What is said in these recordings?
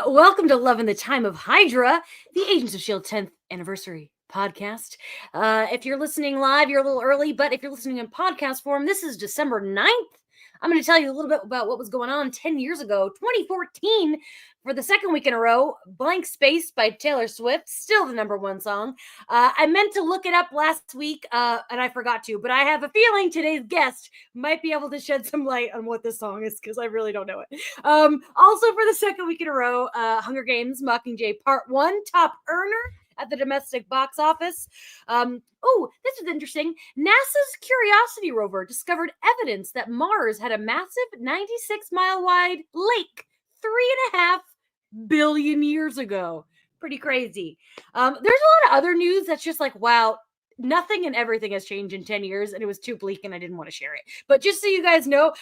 Welcome to Love in the Time of Hydra, the Agents of S.H.I.E.L.D. 10th anniversary podcast. If you're listening live, you're a little early, but if you're listening in podcast form, this is December 9th. I'm going to tell you a little bit about what was going on 10 years ago, 2014, for the second week in a row. Blank Space by Taylor Swift, still the number one song. I meant to look it up last week, and I forgot to, but I have a feeling today's guest might be able to shed some light on what this song is, because I really don't know it. Also, for the second week in a row, Hunger Games Mockingjay Part 1, top earner at the domestic box office. This is interesting. NASA's Curiosity rover discovered evidence that Mars had a massive 96-mile wide lake 3.5 billion years ago. Pretty crazy. There's a lot of other news that's just like, wow, nothing and everything has changed in 10 years, and it was too bleak and I didn't want to share it. But just so you guys know,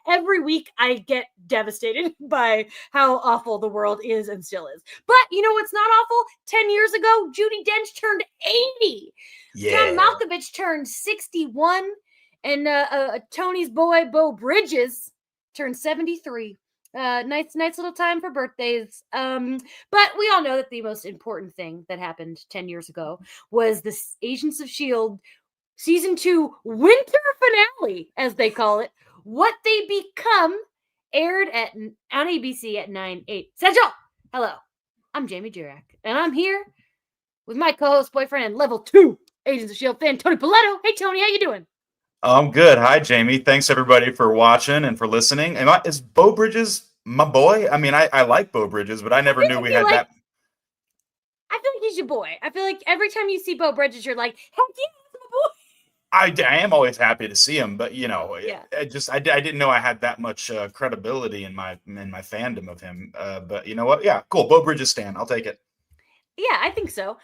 every week I get devastated by how awful the world is and still is. But you know what's not awful? 10 years ago, Judi Dench turned 80. Yeah. John Malkovich turned 61. And Tony's boy, Beau Bridges, turned 73. Nice little time for birthdays. But we all know that the most important thing that happened 10 years ago was the Agents of S.H.I.E.L.D. Season 2 winter finale, as they call it. What They Become aired on ABC at 9/8 Central. Hello, I'm Jamie Jirak, and I'm here with my co-host, boyfriend, and level 2 Agents of S.H.I.E.L.D. fan, Tony Paletto. Hey, Tony, how you doing? I'm good. Hi, Jamie. Thanks, everybody, for watching and for listening. Is Beau Bridges my boy? I mean, I like Beau Bridges, but I never knew we had that. I feel like he's your boy. I feel like every time you see Beau Bridges, you're like, heck yeah, that's my boy. I am always happy to see him, but Yeah. I didn't know I had that much credibility in my fandom of him. But you know what? Yeah, cool. Beau Bridges stan. I'll take it. Yeah, I think so.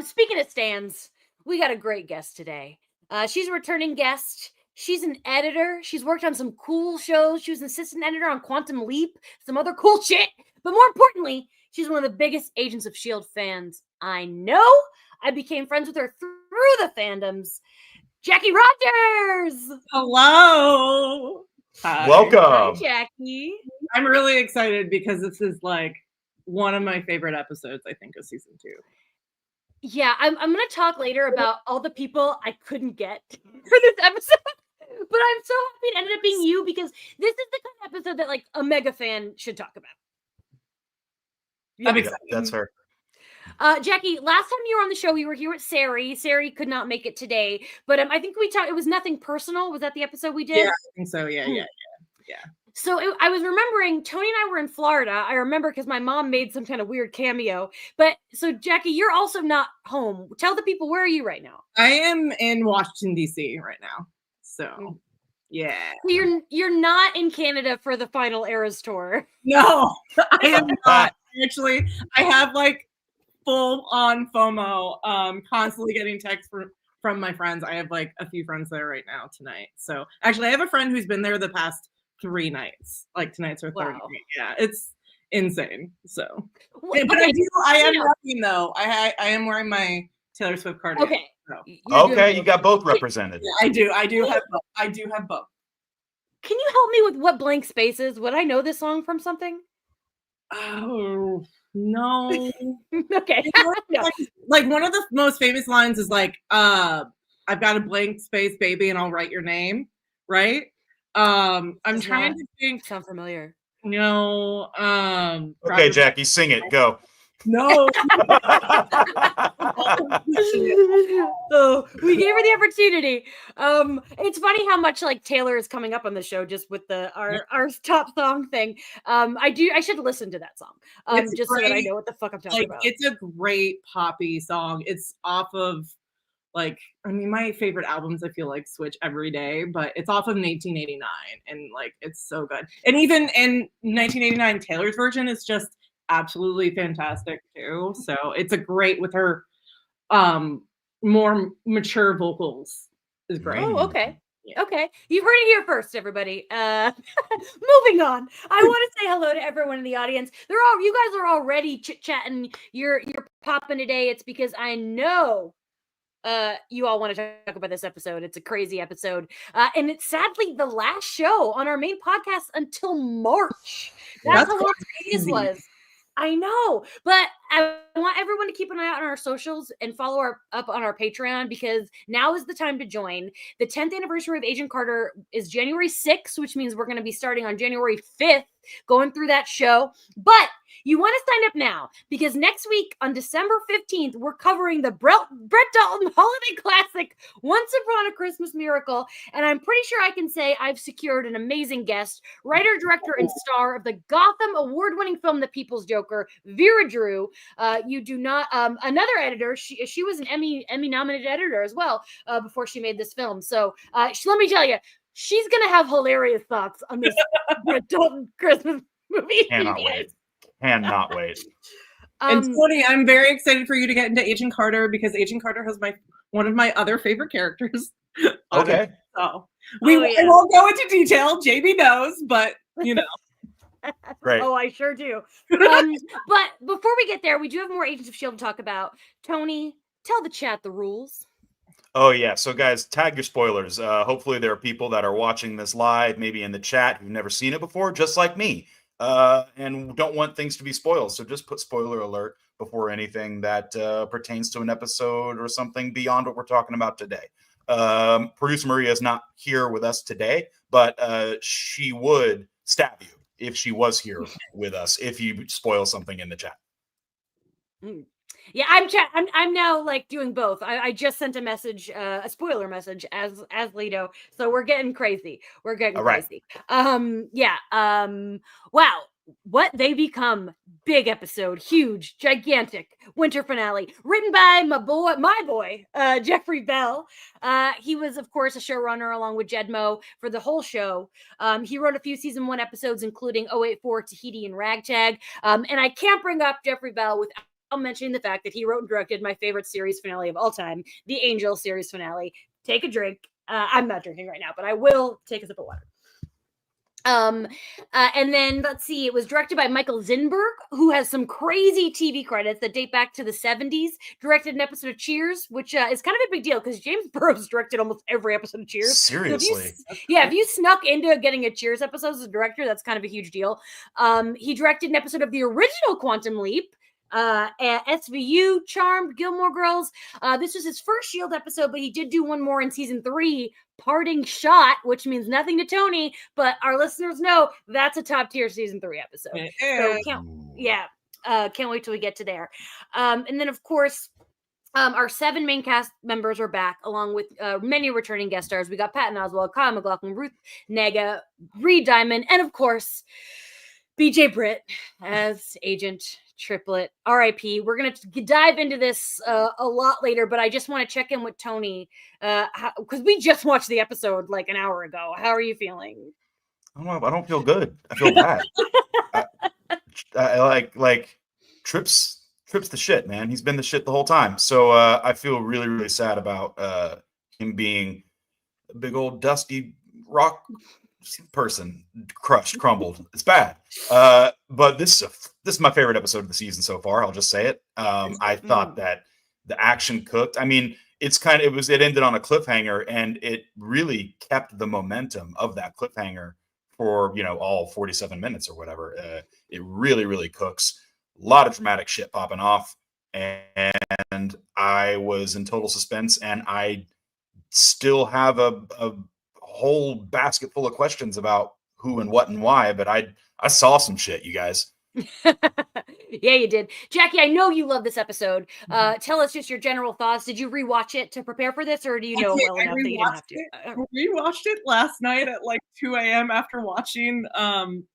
Speaking of stans, we got a great guest today. She's a returning guest. She's an editor. She's worked on some cool shows. She was an assistant editor on Quantum Leap, some other cool shit. But more importantly, she's one of the biggest Agents of S.H.I.E.L.D. fans I know. I became friends with her through the fandoms. Jackie Rogers! Hello! Hi. Welcome! Hi, Jackie. I'm really excited because this is like one of my favorite episodes, I think, of season 2. Yeah, I'm going to talk later about all the people I couldn't get for this episode. But I'm so happy it ended up being you, because this is the kind of episode that like a mega fan should talk about. I'm excited. That's her. Jackie, last time you were on the show, we were here with Sari. Sari could not make it today, but I think we talked. It was Nothing Personal. Was that the episode we did? Yeah, I think so. Yeah. So I was remembering, Tony and I were in Florida. I remember because my mom made some kind of weird cameo. But so Jackie, you're also not home. Tell the people, where are you right now? I am in Washington, D.C. right now. So, yeah. So you're not in Canada for the final Eras tour. No, I am not. Actually, I have like full on FOMO, constantly getting texts from my friends. I have like a few friends there right now tonight. So actually, I have a friend who's been there the past 3 nights. Like tonight's her third night. Yeah, it's insane. So, but I am rocking though. I am wearing my Taylor Swift cardigan. Okay. So. Okay, you got both represented. Yeah, I do have both. I do have both. Can you help me with what Blank Space is? Would I know this song from something? Oh no. Okay. No. Like one of the most famous lines is like, I've got a blank space, baby, and I'll write your name. Right? I'm trying to think. Sound familiar? No. Okay, Jackie, sing it. Go. No. So we gave her the opportunity. It's funny how much like Taylor is coming up on the show just with our top song thing. I should listen to that song. Just great, so that I know what the fuck I'm talking about. It's a great poppy song. It's off of my favorite albums I feel like switch every day, but it's off of 1989 and like it's so good. And even in 1989, Taylor's version is just absolutely fantastic too. So it's a great with her more mature vocals is great. Oh, okay. Yeah. Okay. You've heard it here first, everybody. Moving on. I want to say hello to everyone in the audience. You guys are already chit-chatting. You're popping today. It's because I know you all want to talk about this episode. It's a crazy episode. And it's sadly the last show on our main podcast until March. That's how long this was. I know, but I want everyone to keep an eye out on our socials and follow up on our Patreon, because now is the time to join. The 10th anniversary of Agent Carter is January 6th, which means we're going to be starting on January 5th, going through that show. But you want to sign up now, because next week on December 15th, we're covering the Brett Dalton Holiday Classic, Once Upon a Christmas Miracle. And I'm pretty sure I can say I've secured an amazing guest, writer, director, and star of the Gotham award-winning film The People's Joker, Vera Drew. You do not, another editor, she was an Emmy-nominated editor as well before she made this film. So let me tell you, she's going to have hilarious thoughts on this Brett Dalton Christmas movie. Cannot wait. Cannot wait. And Tony, I'm very excited for you to get into Agent Carter, because Agent Carter has one of my other favorite characters. Okay. So I won't go into detail. JB knows, but you know. Great. Oh, I sure do. But before we get there, we do have more Agents of S.H.I.E.L.D. to talk about. Tony, tell the chat the rules. Oh, yeah. So, guys, tag your spoilers. Hopefully there are people that are watching this live, maybe in the chat, who've never seen it before, just like me, and don't want things to be spoiled. So just put spoiler alert before anything that pertains to an episode or something beyond what we're talking about today. Producer Maria is not here with us today, but she would stab you if she was here with us if you spoil something in the chat. Yeah, I'm now like doing both. I just sent a message, a spoiler message as Lido. So we're getting crazy. We're getting crazy. Wow. What They Become, big episode, huge, gigantic winter finale, written by my boy, Jeffrey Bell. He was, of course, a showrunner along with Jed Moe for the whole show. He wrote a few season 1 episodes, including 084, Tahiti, and Ragtag. And I can't bring up Jeffrey Bell without mentioning the fact that he wrote and directed my favorite series finale of all time, the Angel series finale. Take a drink. I'm not drinking right now, but I will take a sip of water. And then let's see, it was directed by Michael Zinberg, who has some crazy TV credits that date back to the 70s. Directed an episode of Cheers, which is kind of a big deal because James Burrows directed almost every episode of Cheers. Seriously? So if you snuck into getting a Cheers episode as a director, that's kind of a huge deal. He directed an episode of the original Quantum Leap, SVU, Charmed, Gilmore Girls. This was his first S.H.I.E.L.D. episode, but he did do one more in season 3, Parting Shot, which means nothing to Tony, but our listeners know that's a top tier season 3 episode. So can't wait till we get to there. And then of course, our 7 main cast members are back, along with many returning guest stars. We got Patton Oswalt, Kyle MacLachlan, Ruth Negga, Reed Diamond, and of course, BJ Britt as Agent Triplet. RIP. We're going to dive into this a lot later, but I just want to check in with Tony because we just watched the episode like an hour ago. How are you feeling? I don't feel good. I feel bad. I like Trips the shit, man. He's been the shit the whole time. So I feel really, really sad about him being a big old dusty rock person, crumbled. It's bad. But this is my favorite episode of the season so far. I'll just say it. I thought that the action cooked. I mean, it ended on a cliffhanger, and it really kept the momentum of that cliffhanger for all 47 minutes or whatever. It really, really cooks. A lot of dramatic shit popping off, and I was in total suspense, and I still have a whole basket full of questions about who and what and why, but I saw some shit, you guys. Yeah, you did. Jackie, I know you love this episode. Tell us just your general thoughts. Did you rewatch it to prepare for this, or do you know well enough that you didn't have to? I rewatched it last night at like 2 a.m. after watching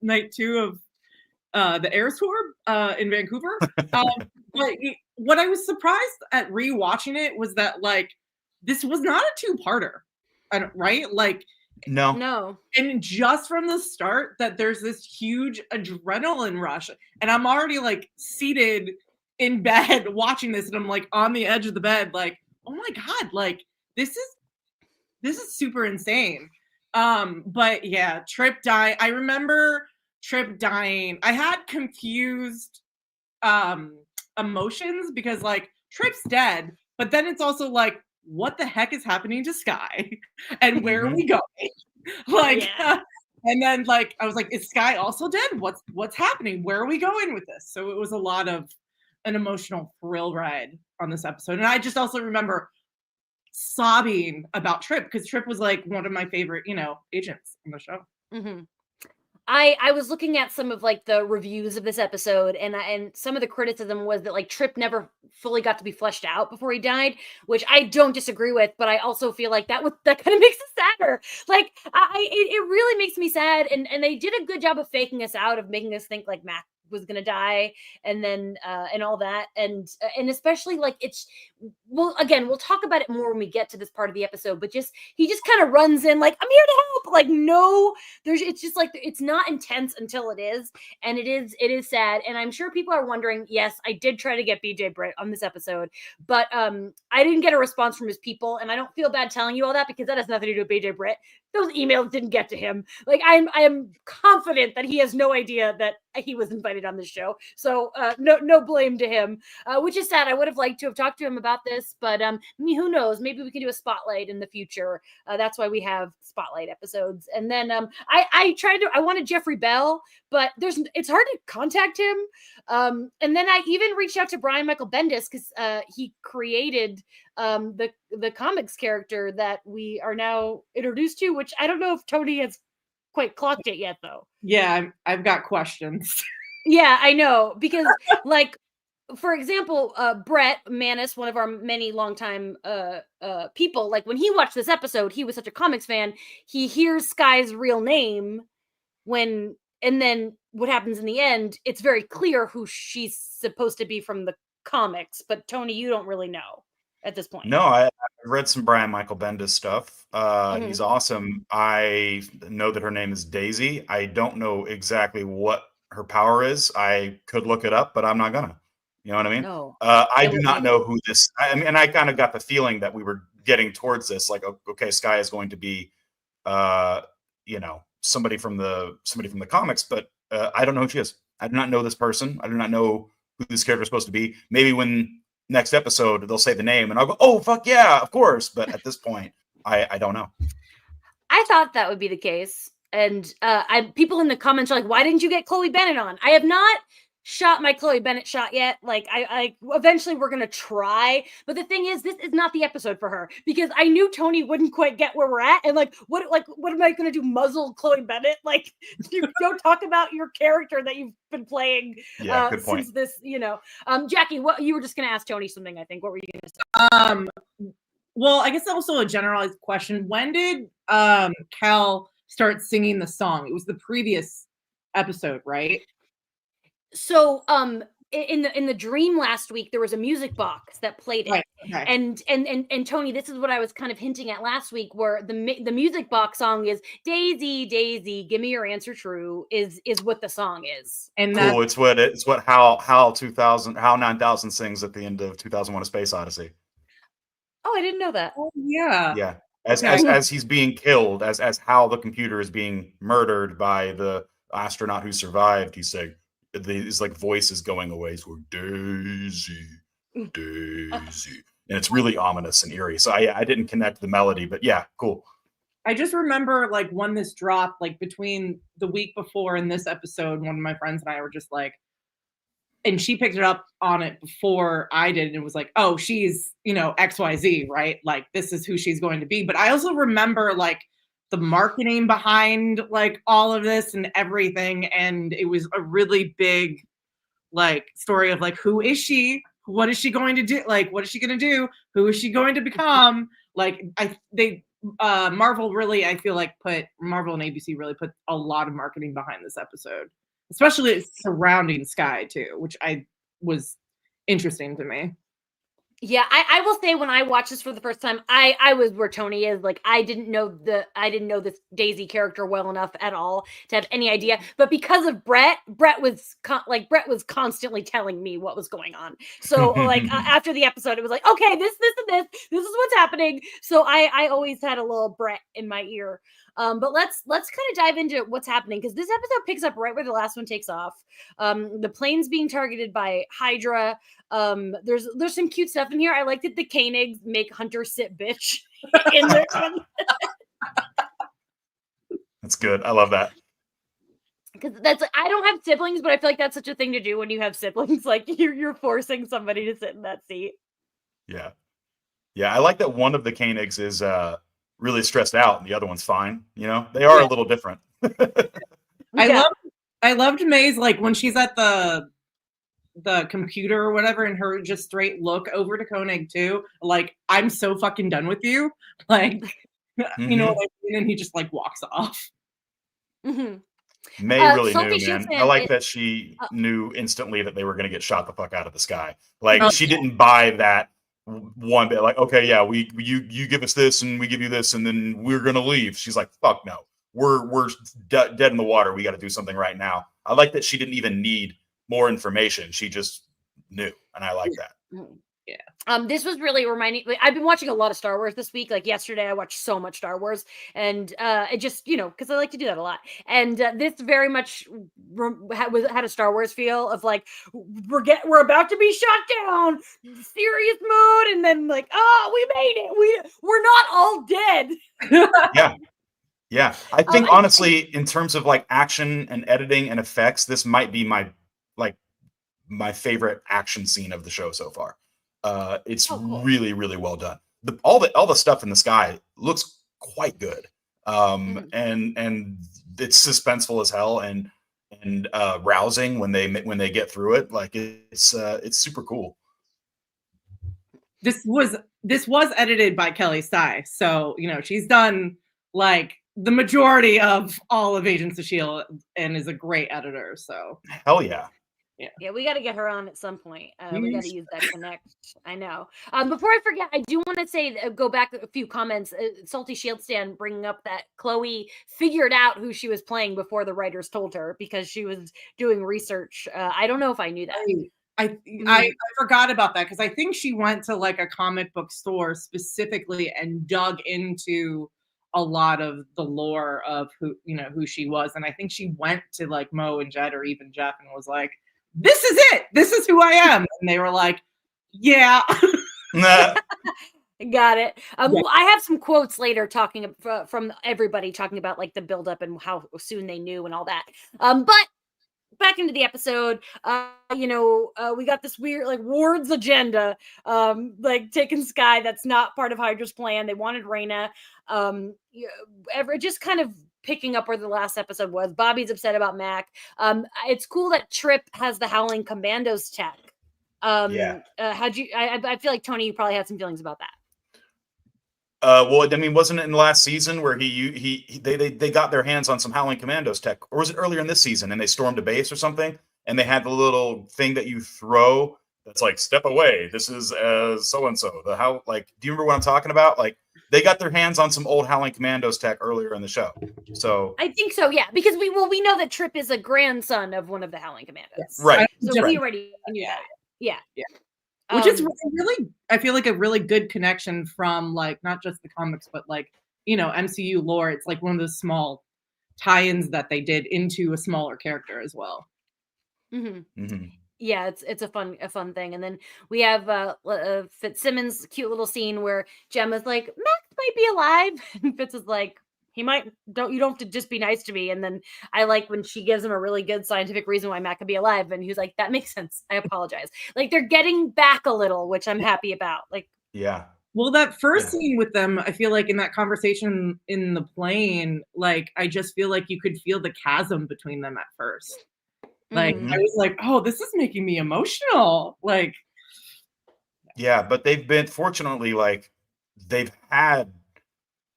night 2 of the Air Tour in Vancouver. But what I was surprised at rewatching it was that like this was not a 2-parter, right? Like No. And just from the start that there's this huge adrenaline rush, and I'm already like seated in bed watching this, and I'm like on the edge of the bed, like, oh my God, like this is super insane. But yeah, Trip dying. I remember Trip dying. I had confused emotions because like Trip's dead, but then it's also like, what the heck is happening to Sky and where are we going? Like, And then like I was like, is Sky also dead? What's happening? Where are we going with this? So it was a lot of an emotional thrill ride on this episode. And I just also remember sobbing about Trip because Trip was like one of my favorite, agents on the show. Mm-hmm. I was looking at some of like the reviews of this episode, and some of the criticism was that like Trip never fully got to be fleshed out before he died, which I don't disagree with, but I also feel like that kind of makes it sadder. Like it really makes me sad, and they did a good job of faking us out, of making us think like Mac was gonna die, and then and all that, and especially like we'll talk about it more when we get to this part of the episode, but he just kind of runs in like, I'm here to help, like no, it's just like it's not intense until it is, and it is sad. And I'm sure people are wondering, yes, I did try to get BJ Britt on this episode, but I didn't get a response from his people, and I don't feel bad telling you all that because that has nothing to do with BJ Britt. Those emails didn't get to him. Like I am confident that he has no idea that he was invited on this show. So no blame to him, which is sad. I would have liked to have talked to him about this, but who knows? Maybe we can do a spotlight in the future. That's why we have spotlight episodes. And then I wanted Jeffrey Bell, but it's hard to contact him. And then I even reached out to Brian Michael Bendis because he created the comics character that we are now introduced to, which I don't know if Tony has quite clocked it yet, though. Yeah, I've got questions. Yeah, I know, because like, for example, Brett Manis, one of our many longtime people, like when he watched this episode, he was such a comics fan. He hears Sky's real name and then what happens in the end, it's very clear who she's supposed to be from the comics. But Tony, you don't really know at this point. No, I've read some Brian Michael Bendis stuff. He's awesome. I know that her name is Daisy. I don't know exactly what her power is. I could look it up, but I'm not gonna. You know what I mean? No. I do not know who this. I mean, and I kind of got the feeling that we were getting towards this. Like, okay, Sky is going to be, somebody from the comics, but I don't know who she is. I do not know this person. I do not know who this character is supposed to be. Maybe when next episode they'll say the name and I'll go, oh fuck yeah, of course. But at this point, I don't know. I thought that would be the case, and people in the comments are like, why didn't you get Chloe Bennett on? I have not shot my Chloe Bennett shot yet. Like I eventually we're gonna try, but the thing is, this is not the episode for her because I knew Tony wouldn't quite get where we're at, and what am I gonna do? Muzzle Chloe Bennett? Like you don't talk about your character that you've been playing since this, Jackie. What you were just gonna ask Tony something? I think. What were you gonna say? Well, I guess also a generalized question. When did Cal start singing the song? It was the previous episode, right? So in the dream last week there was a music box that played it, right, okay. and Tony, this is what I was kind of hinting at last week, where the music box song is Daisy Daisy give me your answer true is what the song is. And cool. It's what HAL 9000 sings at the end of 2001: A Space Odyssey. Oh, I didn't know that. Oh, yeah. As he's being killed, as HAL the computer is being murdered by the astronaut who survived, he's saying his like voice is going away. So Daisy, Daisy, and it's really ominous and eerie. So I didn't connect the melody, but yeah, cool. I just remember like when this dropped, like between the week before and this episode, one of my friends and I were just like, and she picked it up on it before I did, and it was like, oh, she's XYZ, right? Like this is who she's going to be. But I also remember like the marketing behind like all of this and everything, and it was a really big like story of like, who is she, what is she going to do, like what is she going to do, who is she going to become? Like Marvel really, I feel like Marvel and ABC really put a lot of marketing behind this episode, especially surrounding Sky too, which was interesting to me. Yeah, I will say when I watched this for the first time, I was where Tony is. Like I didn't know this Daisy character well enough at all to have any idea. But because of Brett was constantly telling me what was going on. So like after the episode, it was like, okay, this and this is what's happening. So I always had a little Brett in my ear. But let's kind of dive into what's happening, because this episode picks up right where the last one takes off. The plane's being targeted by Hydra. There's some cute stuff in here. I like that the Koenigs make Hunter sit bitch in there. That's good. I love that. Because I don't have siblings, but I feel like that's such a thing to do when you have siblings. Like you're forcing somebody to sit in that seat. Yeah. Yeah. I like that one of the Koenigs is really stressed out and the other one's fine. You know, they are a little different. I loved May's, like, when she's at the computer or whatever, and her just straight look over to Koenig too, like, I'm so fucking done with you. Like, you know what I mean? And he just like walks off. Mm-hmm. May really Sophie knew, man. Shipton I like is- that she knew instantly that they were going to get shot the fuck out of the sky. Like she didn't buy that one bit. Like, okay, yeah, you give us this and we give you this and then we're going to leave. She's like, fuck no, we're dead in the water. We got to do something right now. I like that she didn't even need more information. She just knew, and I like that. Yeah. This was really reminding. I've been watching a lot of Star Wars this week. Like yesterday, I watched so much Star Wars, and it just because I like to do that a lot. And this very much had a Star Wars feel of like we're about to be shot down, serious mood, and then like we made it. We're not all dead. Yeah. I think honestly, in terms of like action and editing and effects, this might be my favorite action scene of the show so far. It's cool. really, really well done. All the stuff in the sky looks quite good. And it's suspenseful as hell and rousing when they get through it. Like it's super cool. This was edited by Kelly Tsai, so she's done like the majority of all of Agents of S.H.I.E.L.D. and is a great editor. So hell yeah. Yeah, we got to get her on at some point. We got to use that connect. I know. Before I forget, I do want to say, go back a few comments. Salty Shield Stan bringing up that Chloe figured out who she was playing before the writers told her because she was doing research. I don't know if I knew that. I forgot about that because I think she went to like a comic book store specifically and dug into a lot of the lore of who she was, and I think she went to like Mo and Jed or even Jeff and was like, "This is it. This is who I am," and they were like, "Yeah." Got it. I have some quotes later talking from everybody talking about like the buildup and how soon they knew and all that. But back into the episode, we got this weird like Ward's agenda, like taking Sky. That's not part of Hydra's plan. They wanted Reyna. Just kind of picking up where the last episode was. Bobby's upset about Mac. It's cool that Trip has the Howling Commandos tech. How'd you? I feel like Tony, you probably had some feelings about that. Well, I mean, wasn't it in the last season where they got their hands on some Howling Commandos tech, or was it earlier in this season and they stormed a base or something and they had the little thing that you throw that's like step away. This is so and so. Do you remember what I'm talking about? Like they got their hands on some old Howling Commandos tech earlier in the show. So I think so, yeah, because we know that Trip is a grandson of one of the Howling Commandos, right? So we already knew that. Yeah. Which is really, I feel like a really good connection from like not just the comics, but like MCU lore. It's like one of those small tie-ins that they did into a smaller character as well. Yeah, it's a fun thing. And then we have Fitzsimmons' cute little scene where Gemma's like, Max might be alive, and Fitz is like, you don't have to just be nice to me. And then I like when she gives him a really good scientific reason why Matt could be alive. And he's like, that makes sense. I apologize. Like they're getting back a little, which I'm happy about. Like, yeah. Well, that first scene with them, I feel like in that conversation in the plane, like, I just feel like you could feel the chasm between them at first. Like, I was like, oh, this is making me emotional. Like, yeah, but they've been fortunately like they've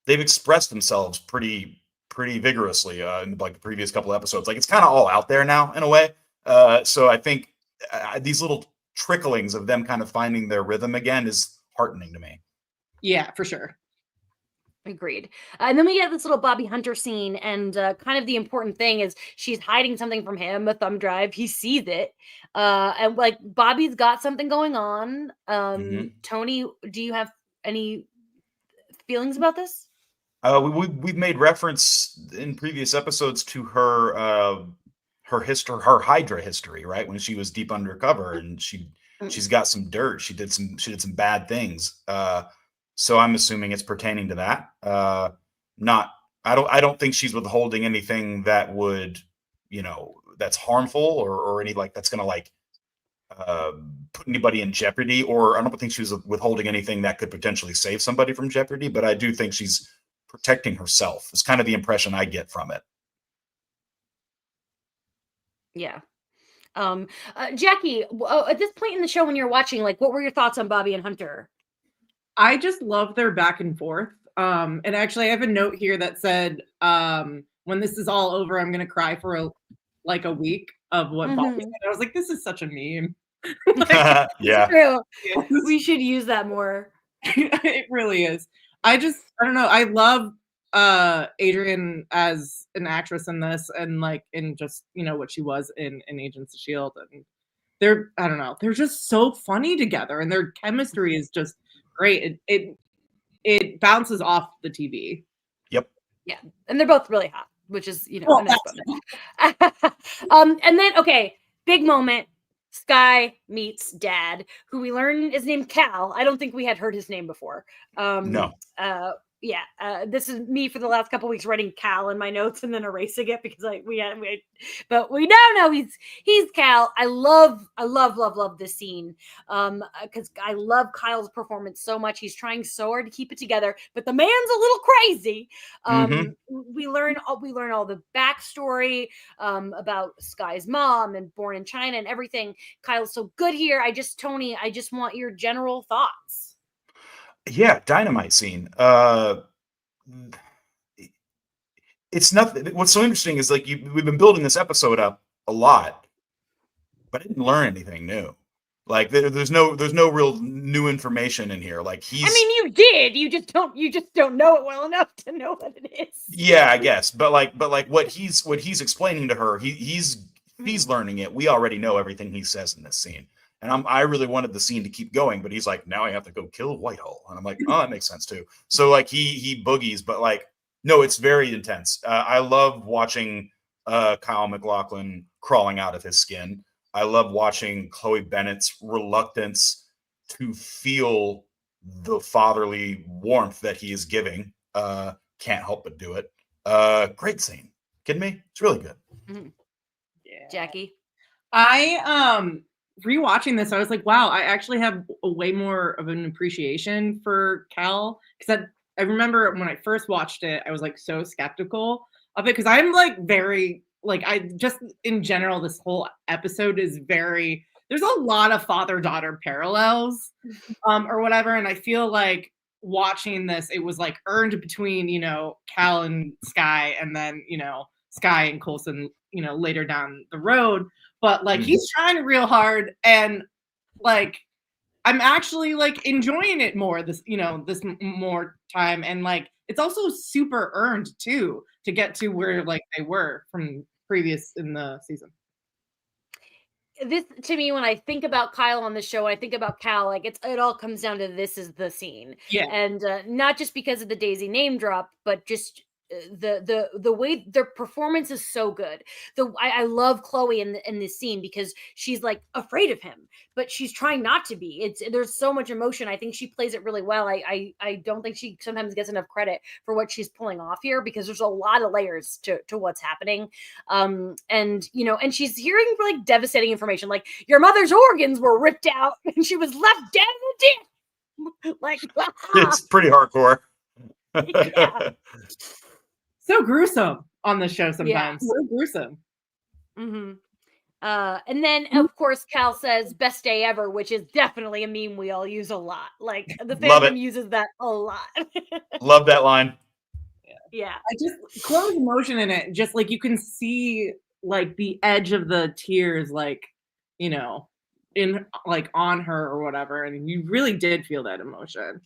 expressed themselves pretty vigorously in like the previous couple episodes. Like it's kind of all out there now in a way. So I think these little tricklings of them kind of finding their rhythm again is heartening to me. Yeah, for sure. Agreed. And then we get this little Bobby Hunter scene, and kind of the important thing is she's hiding something from him, a thumb drive. He sees it, and like Bobby's got something going on. Tony, do you have any feelings about this? We've made reference in previous episodes to her history, her Hydra history, right? When she was deep undercover and she's got some dirt. She did some bad things. So I'm assuming it's pertaining to that. I don't think she's withholding anything that would, that's harmful or any like that's gonna like put anybody in jeopardy, or I don't think she was withholding anything that could potentially save somebody from jeopardy, but I do think she's protecting herself. Is kind of the impression I get from it. Yeah. Jackie, at this point in the show when you're watching, like, what were your thoughts on Bobby and Hunter? I just love their back and forth. And actually, I have a note here that said, when this is all over, I'm going to cry for a week of what Bobby said. I was like, this is such a meme. Yeah. True. We should use that more. It really is. I don't know. I love Adrian as an actress in this, and like in just what she was in Agents of S.H.I.E.L.D. and I don't know, they're just so funny together, and their chemistry is just great. It bounces off the TV. Yep. Yeah, and they're both really hot, which is a nice bonus. And then big moment. Sky meets Dad, who we learn is named Cal. I don't think we had heard his name before. No. This is me for the last couple weeks writing Cal in my notes and then erasing it because but we now know he's Cal. I love this scene because I love Kyle's performance so much. He's trying so hard to keep it together, but the man's a little crazy. We learn all the backstory about Sky's mom and born in China and everything. Kyle's so good here. Tony, I just want your general thoughts. Yeah, dynamite scene. It's nothing. What's so interesting is like we've been building this episode up a lot, but I didn't learn anything new. Like there's no real new information in here. Like you did. You just don't know it well enough to know what it is. Yeah, I guess. But what he's explaining to her, he's learning it. We already know everything he says in this scene. And I really wanted the scene to keep going, but he's like, now I have to go kill Whitehall. And I'm like, oh, that makes sense too. So like he boogies, but like, no, it's very intense. I love watching Kyle MacLachlan crawling out of his skin. I love watching Chloe Bennett's reluctance to feel the fatherly warmth that he is giving. Can't help but do it. Great scene. Kidding me? It's really good. Mm-hmm. Yeah. Jackie? Rewatching this, I was like, wow, I actually have a way more of an appreciation for Cal, because I remember when I first watched it, I was like so skeptical of it, because I'm like very like, I just in general, this whole episode is there's a lot of father-daughter parallels or whatever, and I feel like watching this, it was like earned between Cal and Sky, and then Sky and Coulson later down the road. But like he's trying real hard, and like I'm actually like enjoying it more this more time, and like it's also super earned too to get to where like they were from previous in the season. This to me, when I think about Kyle on the show, when I think about Cal, like it all comes down to this is the scene, and not just because of the Daisy name drop, but just the way their performance is so good. I love Chloe in this scene because she's like afraid of him, but she's trying not to be. There's so much emotion. I think she plays it really well. I don't think she sometimes gets enough credit for what she's pulling off here, because there's a lot of layers to what's happening. And she's hearing like devastating information, like your mother's organs were ripped out and she was left dead in the ditch. Like it's pretty hardcore. Yeah. So gruesome on the show sometimes. Yeah. So gruesome. Mm-hmm. And then of course Cal says "best day ever," which is definitely a meme we all use a lot. Like the fandom uses that a lot. Love that line. Yeah. I just Chloe's emotion in it, just like you can see like the edge of the tears, like in like on her or whatever, and you really did feel that emotion.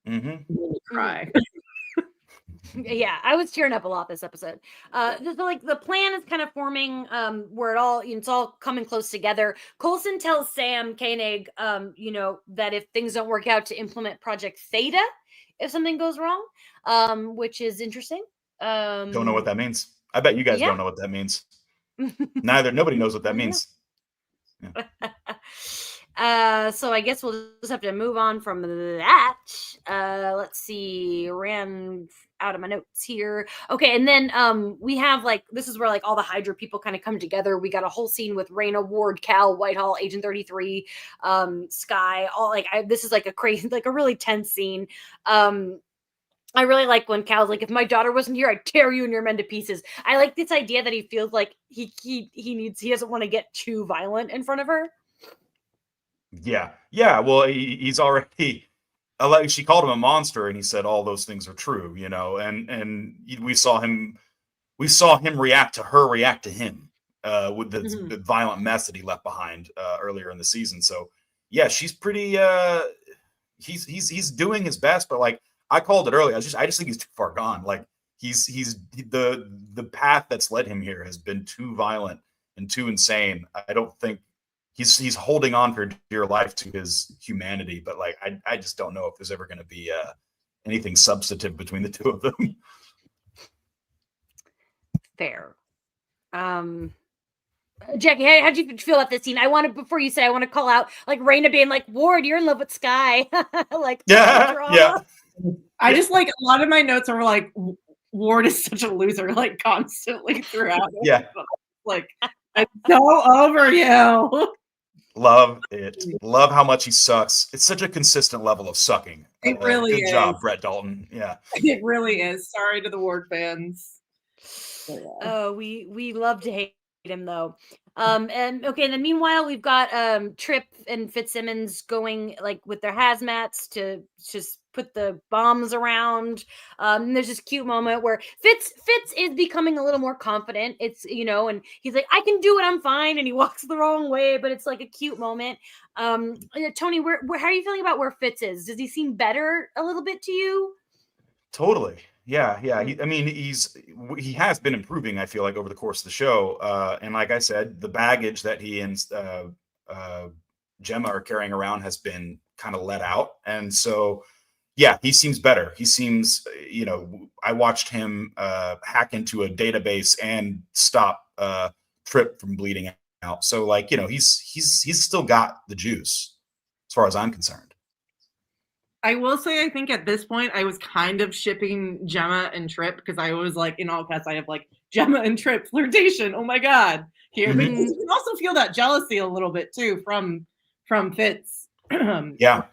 Mm-hmm. You cry. Yeah, I was tearing up a lot this episode. The plan is kind of forming where it's all coming close together. Coulson tells Sam Koenig that if things don't work out, to implement Project Theta if something goes wrong, which is interesting. Don't know what that means. I bet you guys don't know what that means. Nobody knows what that means. Yeah. So I guess we'll just have to move on from that. Let's see. out of my notes here. Okay, and then we have like this is where like all the Hydra people kind of come together. We got a whole scene with Raina, Ward, Cal, Whitehall, Agent 33, Sky. All like this is like a crazy, like a really tense scene. I really like when Cal's like, if my daughter wasn't here, I'd tear you and your men to pieces. I like this idea that he feels like he doesn't want to get too violent in front of her. Yeah. Well, he's already. She called him a monster, and he said all those things are true, And we saw him react to him with the violent mess that he left behind earlier in the season. So yeah, she's pretty. He's doing his best, but like I called it earlier, I just think he's too far gone. Like he's the path that's led him here has been too violent and too insane. I don't think he's holding on for dear life to his humanity, but like I just don't know if there's ever going to be anything substantive between the two of them. Fair. Jackie, how'd you feel about this scene? I want to call out like Raina being like, Ward, you're in love with Sky. Like, yeah. I just like a lot of my notes are like Ward is such a loser, like constantly throughout. Yeah. Like, I'm so over you. Love it. Love how much he sucks. It's such a consistent level of sucking. It really is. Good job, Brett Dalton. Yeah. It really is. Sorry to the Ward fans. Yeah. Oh, we love to hate him though. And okay, and then meanwhile we've got Trip and Fitzsimmons going like with their hazmats to just put the bombs around. And there's this cute moment where Fitz is becoming a little more confident. It's and he's like, I can do it, I'm fine, and he walks the wrong way, but it's like a cute moment. Tony, where how are you feeling about where Fitz is? Does he seem better a little bit to you? Totally. Yeah. He has been improving, I feel like, over the course of the show. And like I said, the baggage that he and Gemma are carrying around has been kind of let out. And so, yeah, he seems better. He seems, I watched him hack into a database and stop Trip from bleeding out. So like, he's still got the juice as far as I'm concerned. I will say, I think at this point, I was kind of shipping Gemma and Trip because I was like, in all caps, I have like Gemma and Trip flirtation. Oh my God. Here. Mm-hmm. But you can also feel that jealousy a little bit too from Fitz. Yeah.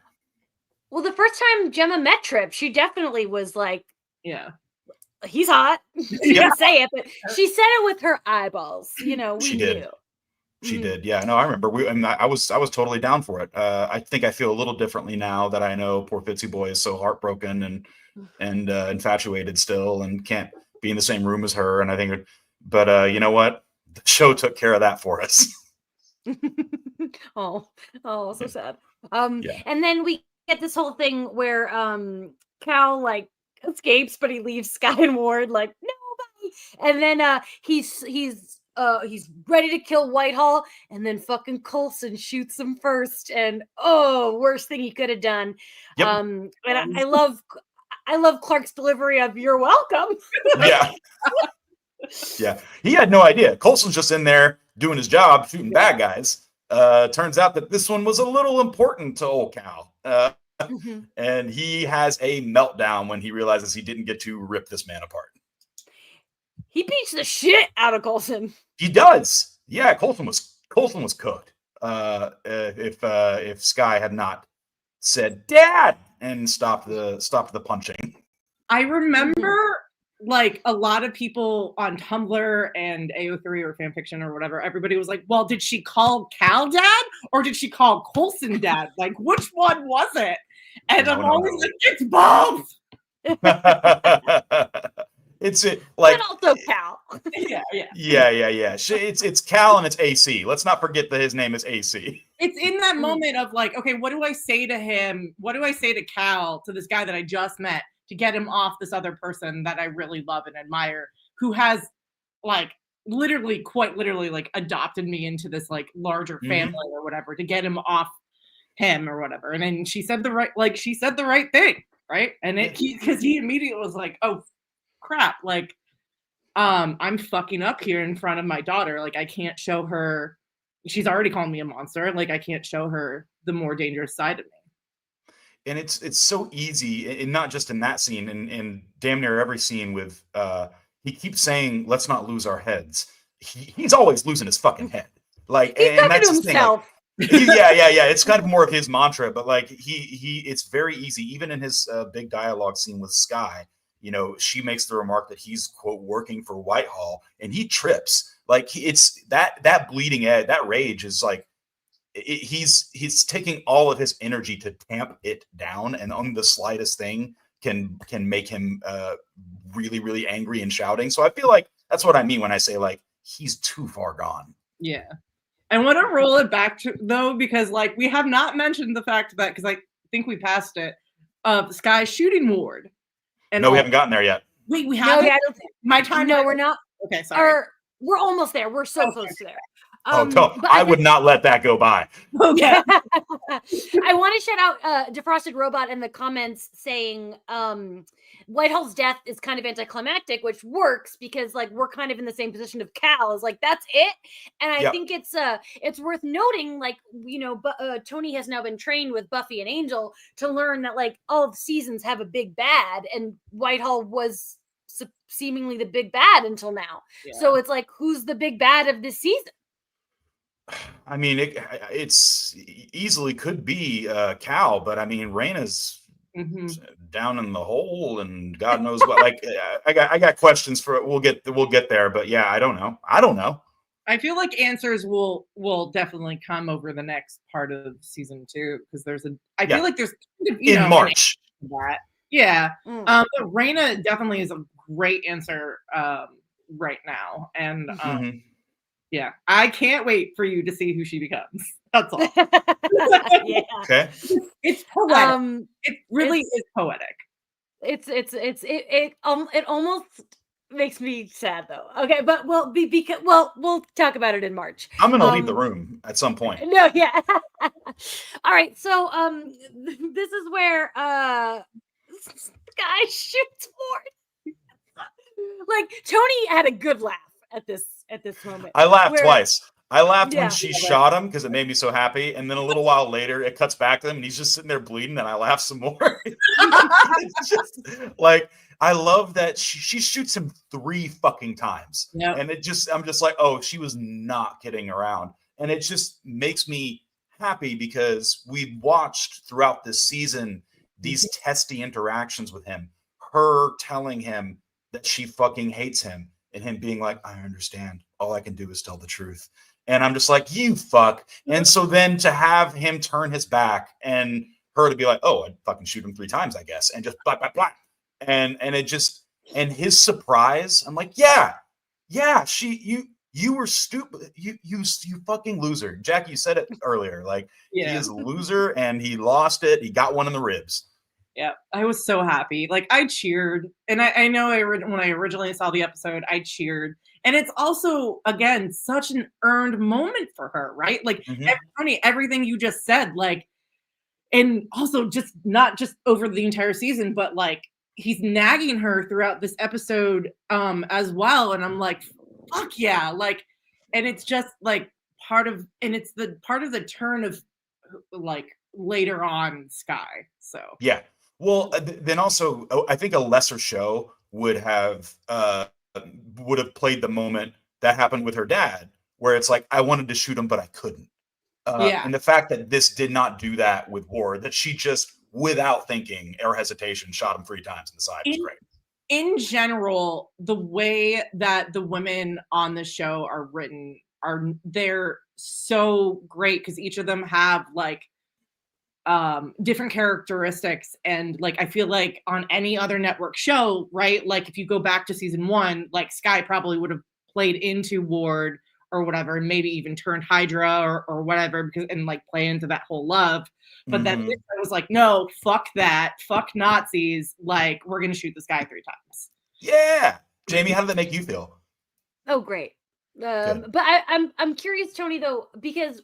Well, the first time Gemma met Trip, she definitely was like, yeah, he's hot. She didn't say it, but she said it with her eyeballs. We she knew. Did. She did. Yeah, no, I remember. I was totally down for it. I think I feel a little differently now that I know poor Fitzy boy is so heartbroken and infatuated still and can't be in the same room as her. And I think, but you know what? The show took care of that for us. oh, so sad. And then we get this whole thing where Cal like escapes, but he leaves Sky and Ward like nobody. And then he's ready to kill Whitehall, and then fucking Coulson shoots him first, and worst thing he could have done. Yep. And I love Clark's delivery of "You're welcome." Yeah. Yeah. He had no idea. Coulson's just in there doing his job, shooting bad guys. Turns out that this one was a little important to old Cal. And he has a meltdown when he realizes he didn't get to rip this man apart. He beats the shit out of Coulson. He does. Yeah, Coulson was cooked. If Sky had not said "Dad" and stopped the punching. I remember like a lot of people on Tumblr and AO3 or fanfiction or whatever, everybody was like, well, did she call Cal dad or did she call Coulson dad? Like, which one was it? And I'm always like, it's both. It's it like and also Cal. Yeah. It's Cal and it's AC. Let's not forget that his name is AC. It's in that moment of like, okay, what do I say to him? What do I say to Cal, to this guy that I just met, to get him off this other person that I really love and admire, who has like quite literally like adopted me into this like larger family or whatever, to get him off him or whatever. And then she said the right thing, right? And because he immediately was like, oh crap, like I'm fucking up here in front of my daughter. Like I can't show her, she's already calling me a monster. Like I can't show her the more dangerous side of me. and it's so easy, and not just in that scene, and damn near every scene with he keeps saying, "Let's not lose our heads." He's always losing his fucking head. Like, He's and talking that's to his thing. Like, himself. yeah. It's kind of more of his mantra, but like it's very easy. Even in his big dialogue scene with Sky, you know, she makes the remark that he's quote working for Whitehall, and he trips. Like it's that bleeding edge, that rage is like he's taking all of his energy to tamp it down, and on the slightest thing can make him really really angry and shouting. So I feel like that's what I mean when I say like he's too far gone. Yeah. I want to roll it back to though, because like we have not mentioned the fact that, because I think we passed it, of Sky shooting Ward. And No, we haven't gotten there yet. Wait, we No, haven't. yeah, I don't think. My time. No, we're not. Okay, sorry. We're almost there. We're so Okay. close to there. But I would not let that go by. Okay. I want to shout out Defrosted Robot in the comments saying Whitehall's death is kind of anticlimactic, which works because like we're kind of in the same position of Cal. Is like that's it, and I think it's worth noting, like, you know, Tony has now been trained with Buffy and Angel to learn that like all the seasons have a big bad, and Whitehall was seemingly the big bad until now. Yeah. So it's like, who's the big bad of this season? I mean, it's easily could be Cal, but I mean, Raina's down in the hole, and God knows what. Like, I got questions for it. We'll get there, but yeah, I don't know. I feel like answers will definitely come over the next part of season 2, because I feel like there's in March. That. Yeah, but Raina definitely is a great answer right now, and yeah, I can't wait for you to see who she becomes. That's all. Yeah. Okay. It's poetic. It really is poetic. It almost makes me sad though. Okay, but we'll talk about it in March. I'm gonna leave the room at some point. No, yeah. All right, so this is where Sky shoots Ward. Like, Tony had a good laugh at this moment. I laughed twice. I laughed when she shot him because it made me so happy, and then a little while later it cuts back to him and he's just sitting there bleeding, and I laugh some more. It's just like, I love that she shoots him 3 fucking times. Yep. And I'm just like, oh, she was not kidding around. And it just makes me happy because we watched throughout this season these testy interactions with him, her telling him that she fucking hates him, and him being like, I understand. All I can do is tell the truth. And I'm just like, you fuck. And so then to have him turn his back and her to be like, oh, I'd fucking shoot him 3 times, I guess. And just blah, blah, blah. And it just, and his surprise, I'm like, yeah, you were stupid. You fucking loser. Jackie, you said it earlier. Like, he is a loser and he lost it. He got one in the ribs. Yeah, I was so happy. Like, I cheered, and I know when I originally saw the episode, I cheered. And it's also, again, such an earned moment for her, right? Like, everything you just said, like, and also just not just over the entire season, but like he's nagging her throughout this episode as well. And I'm like, fuck yeah. Like, and it's just like it's the part of the turn of like later on Sky. So yeah. Well, then also, I think a lesser show would have played the moment that happened with her dad, where it's like, I wanted to shoot him, but I couldn't. And the fact that this did not do that with Ward, that she just, without thinking or hesitation, shot him 3 times in the side was great. In general, the way that the women on the show are written they're so great because each of them have like different characteristics, and like I feel like on any other network show, right, like if you go back to season 1, like Sky probably would have played into Ward or whatever, and maybe even turned Hydra or whatever, because and like play into that whole love. But then I was like, no, fuck that, fuck Nazis, like we're gonna shoot this guy 3 times. Yeah, Jamie, how did that make you feel? Oh, great. But I'm curious, Tony, though, because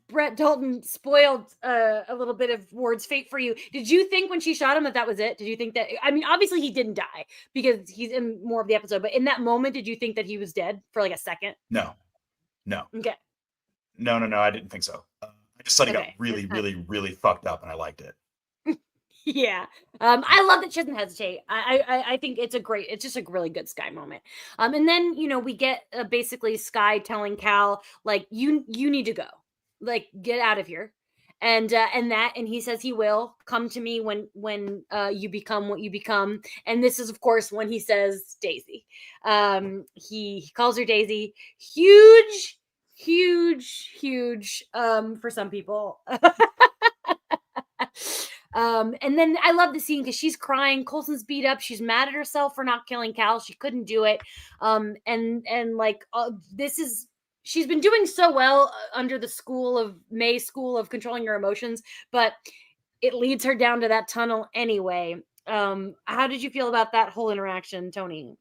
Brett Dalton spoiled a little bit of Ward's fate for you. Did you think when she shot him that was it? Did you think that? I mean, obviously he didn't die because he's in more of the episode. But in that moment, did you think that he was dead for like a second? No. Okay. No. I didn't think so. I just thought he got really, really, really fucked up, and I liked it. Yeah. I love that she doesn't hesitate. I think it's just a really good Sky moment. And then, we get basically Sky telling Cal, like, you need to go. Like, get out of here. And he says he will come to me when you become what you become. And this is, of course, when he says Daisy. He calls her Daisy. Huge, huge, huge for some people. And then I love the scene because she's crying. Coulson's beat up. She's mad at herself for not killing Cal. She couldn't do it. And like she's been doing so well under the May school of controlling your emotions, but it leads her down to that tunnel anyway. How did you feel about that whole interaction, Tony?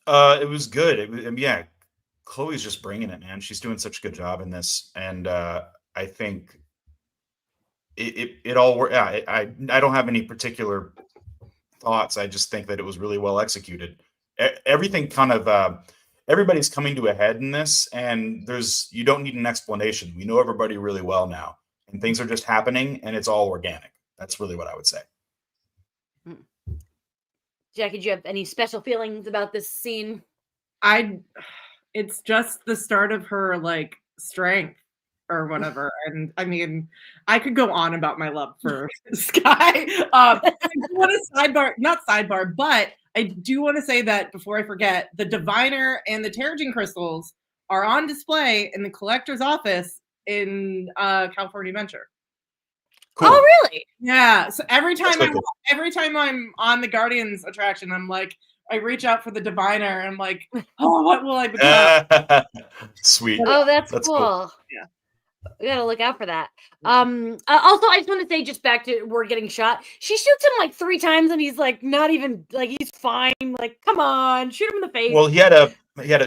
It was good. Yeah, Chloe's just bringing it, man. She's doing such a good job in this, and I think it all worked. Yeah, I don't have any particular thoughts. I just think that it was really well executed. Everything kind of everybody's coming to a head in this, and you don't need an explanation. We know everybody really well now, and things are just happening, and it's all organic. That's really what I would say. Jackie, do you have any special feelings about this scene? It's just the start of her like strength or whatever. And I mean, I could go on about my love for Sky. I want to not sidebar, but I do want to say that before I forget, the Diviner and the Terrigen crystals are on display in the collector's office in California Adventure. Cool. Oh, really? Yeah. So every time I'm on the Guardians attraction, I'm like, I reach out for the Diviner. And I'm like, oh, what will I become? Sweet. Oh, that's cool. Yeah. We gotta look out for that. Also, I just want to say, just back to we're getting shot. She shoots him like 3 times, and he's like not even like he's fine. Like, come on, shoot him in the face. Well,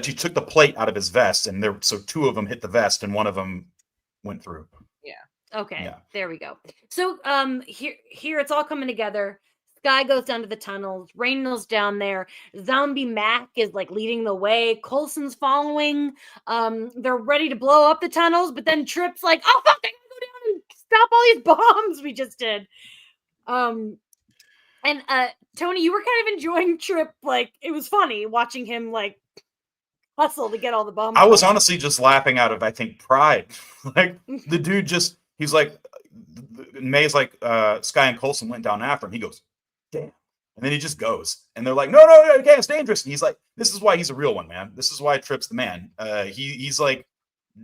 she took the plate out of his vest, and so 2 of them hit the vest, and one of them went through. Yeah. Okay. Yeah. There we go. So here it's all coming together. Sky goes down to the tunnels. Rainbows down there. Zombie Mac is like leading the way. Coulson's following. They're ready to blow up the tunnels, but then Trip's like, "Oh fuck! I gotta go down and stop all these bombs we just did." And Tony, you were kind of enjoying Trip. Like, it was funny watching him like hustle to get all the bombs. I was honestly just laughing out of, I think, pride. Like, the dude he's like, May's like, Sky and Coulson went down after him. He goes, damn. And then he just goes. And they're like, no, you can't. It's dangerous. And he's like, this is why he's a real one, man. This is why Trip's the man. He's like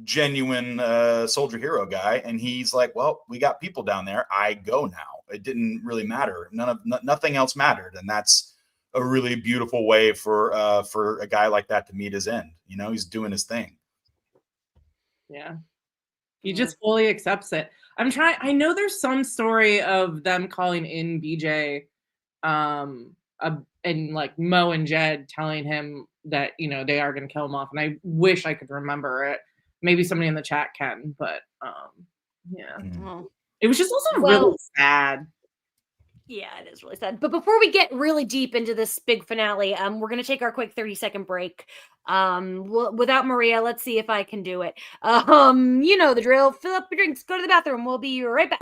genuine soldier hero guy. And he's like, well, we got people down there. I go now. It didn't really matter. Nothing else mattered. And that's a really beautiful way for a guy like that to meet his end. He's doing his thing. Yeah. He just fully accepts it. I know there's some story of them calling in BJ and like Mo and Jed telling him that, they are going to kill him off. And I wish I could remember it. Maybe somebody in the chat can, but yeah. Mm-hmm. It was just also really sad. Yeah, it is really sad. But before we get really deep into this big finale, we're going to take our quick 30-second break. Without Maria, let's see if I can do it. You know the drill. Fill up your drinks, go to the bathroom. We'll be right back.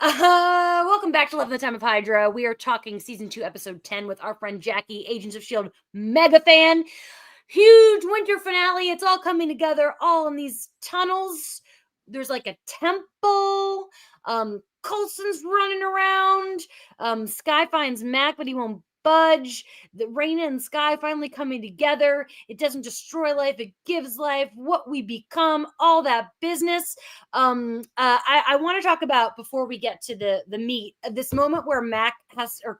Welcome back to Love in the Time of Hydra. We are talking season 2, episode 10 with our friend Jackie, Agents of S.H.I.E.L.D. mega fan. Huge winter finale. It's all coming together, all in these tunnels. There's like a temple. Coulson's running around. Sky finds Mac, but he won't budge. The Raina and Sky finally coming together. It doesn't destroy life, it gives life. What we become, all that business. I want to talk about, before we get to the meat, this moment where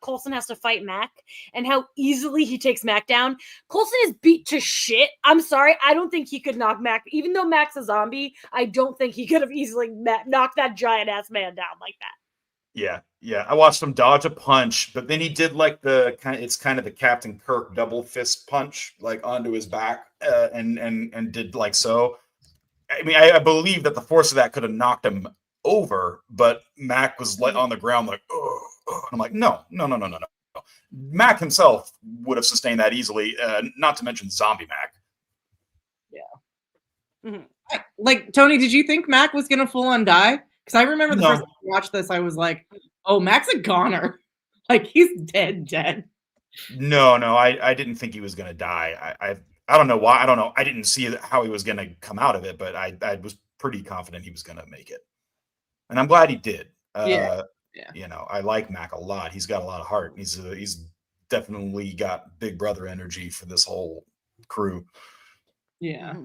Coulson has to fight Mac, and how easily he takes Mac down. Coulson is beat to shit. I'm sorry, I don't think he could knock Mac, even though Mac's a zombie. I don't think he could have easily knocked that giant ass man down like that. Yeah. I watched him dodge a punch, but then he did like it's kind of the Captain Kirk double fist punch, like onto his back, and did like so. I mean, I believe that the force of that could have knocked him over, but Mac was on the ground like, oh. I'm like, no. Mac himself would have sustained that easily, not to mention zombie Mac. Yeah. Mm-hmm. Like, Tony, did you think Mac was going to full on die? Because I remember the first time I watched this, I was like, oh, Mac's a goner. Like, he's dead. No, I didn't think he was going to die. I don't know why. I don't know. I didn't see how he was going to come out of it, but I was pretty confident he was going to make it. And I'm glad he did. Yeah. You know, I like Mac a lot. He's got a lot of heart. He's definitely got big brother energy for this whole crew. Yeah.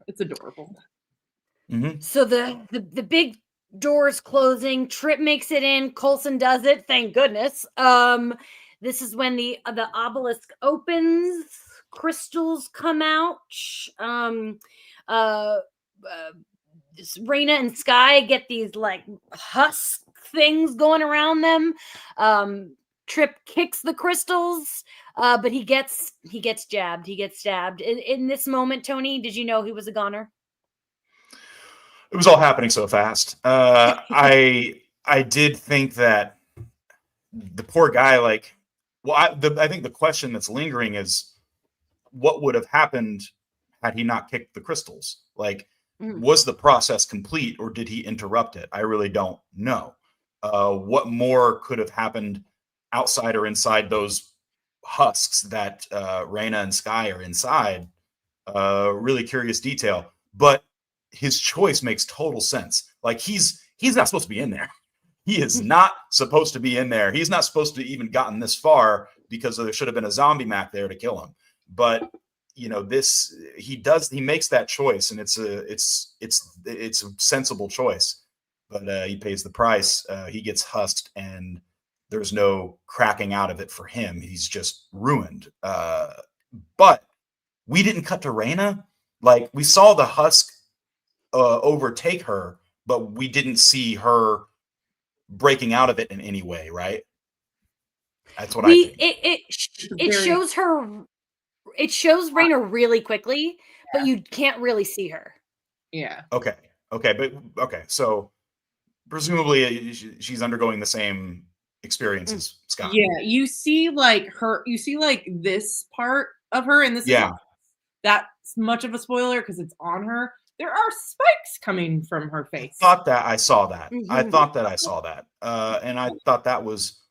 It's adorable. Mm-hmm. So the big doors closing, Trip makes it in, Coulson does it, thank goodness. This is when the obelisk opens, crystals come out. Raina and Sky get these like husk things going around them. Trip kicks the crystals, but he gets jabbed. He gets stabbed. In this moment, Tony, did you know he was a goner? It was all happening so fast. I did think that the poor guy, like, well, I think the question that's lingering is, what would have happened had he not kicked the crystals? Like, was the process complete, or did he interrupt it? I really don't know. What more could have happened outside or inside those husks that Raina and Sky are inside? Really curious detail. But his choice makes total sense. Like, he's not supposed to be in there. He is not supposed to be in there. He's not supposed to even gotten this far, because there should have been a zombie Mac there to kill him. But you know, he makes that choice, and it's a sensible choice. But he pays the price. He gets husked, and there's no cracking out of it for him. He's just ruined. But we didn't cut to Raina. Like, we saw the husk overtake her, but we didn't see her breaking out of it in any way, right? That's what I think. It shows her. It shows Raina really quickly, but you can't really see her. Yeah. Okay. So presumably she's undergoing the same experience as Scott. Yeah, you see like this part of her, and this is not that much of a spoiler because it's on her. There are spikes coming from her face. I thought that I saw that. And I thought that was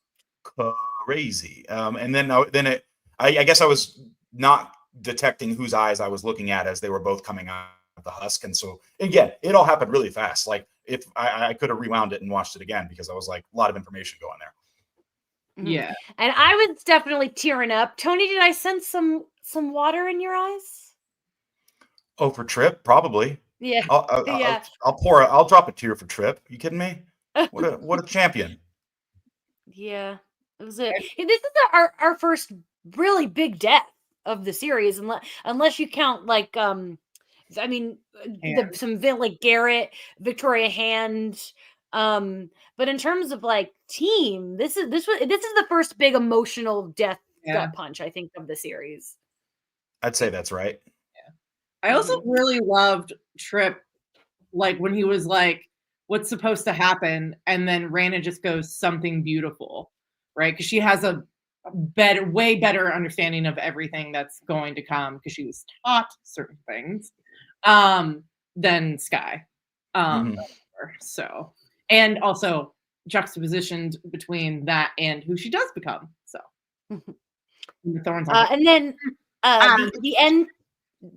crazy. And then I guess I was not detecting whose eyes I was looking at as they were both coming out of the husk. And so again, it all happened really fast. Like, if I could have rewound it and watched it again, because I was like, a lot of information going there. Yeah. And I was definitely tearing up. Tony, did I sense some water in your eyes? Oh, for Trip? Probably. Yeah. I'll drop a tear for Trip. You kidding me? What a champion. Yeah. It was this is our first really big death of the series, unless you count like I mean some like Garrett, Victoria Hand, but in terms of like team, this is the first big emotional death gut punch, I think, of the series. I'd say that's right. I also really loved Trip, like when he was like, what's supposed to happen? And then Raina just goes, something beautiful, right? Because she has a way better understanding of everything that's going to come, because she was taught certain things than Sky. So, and also juxtapositioned between that and who she does become. So, and then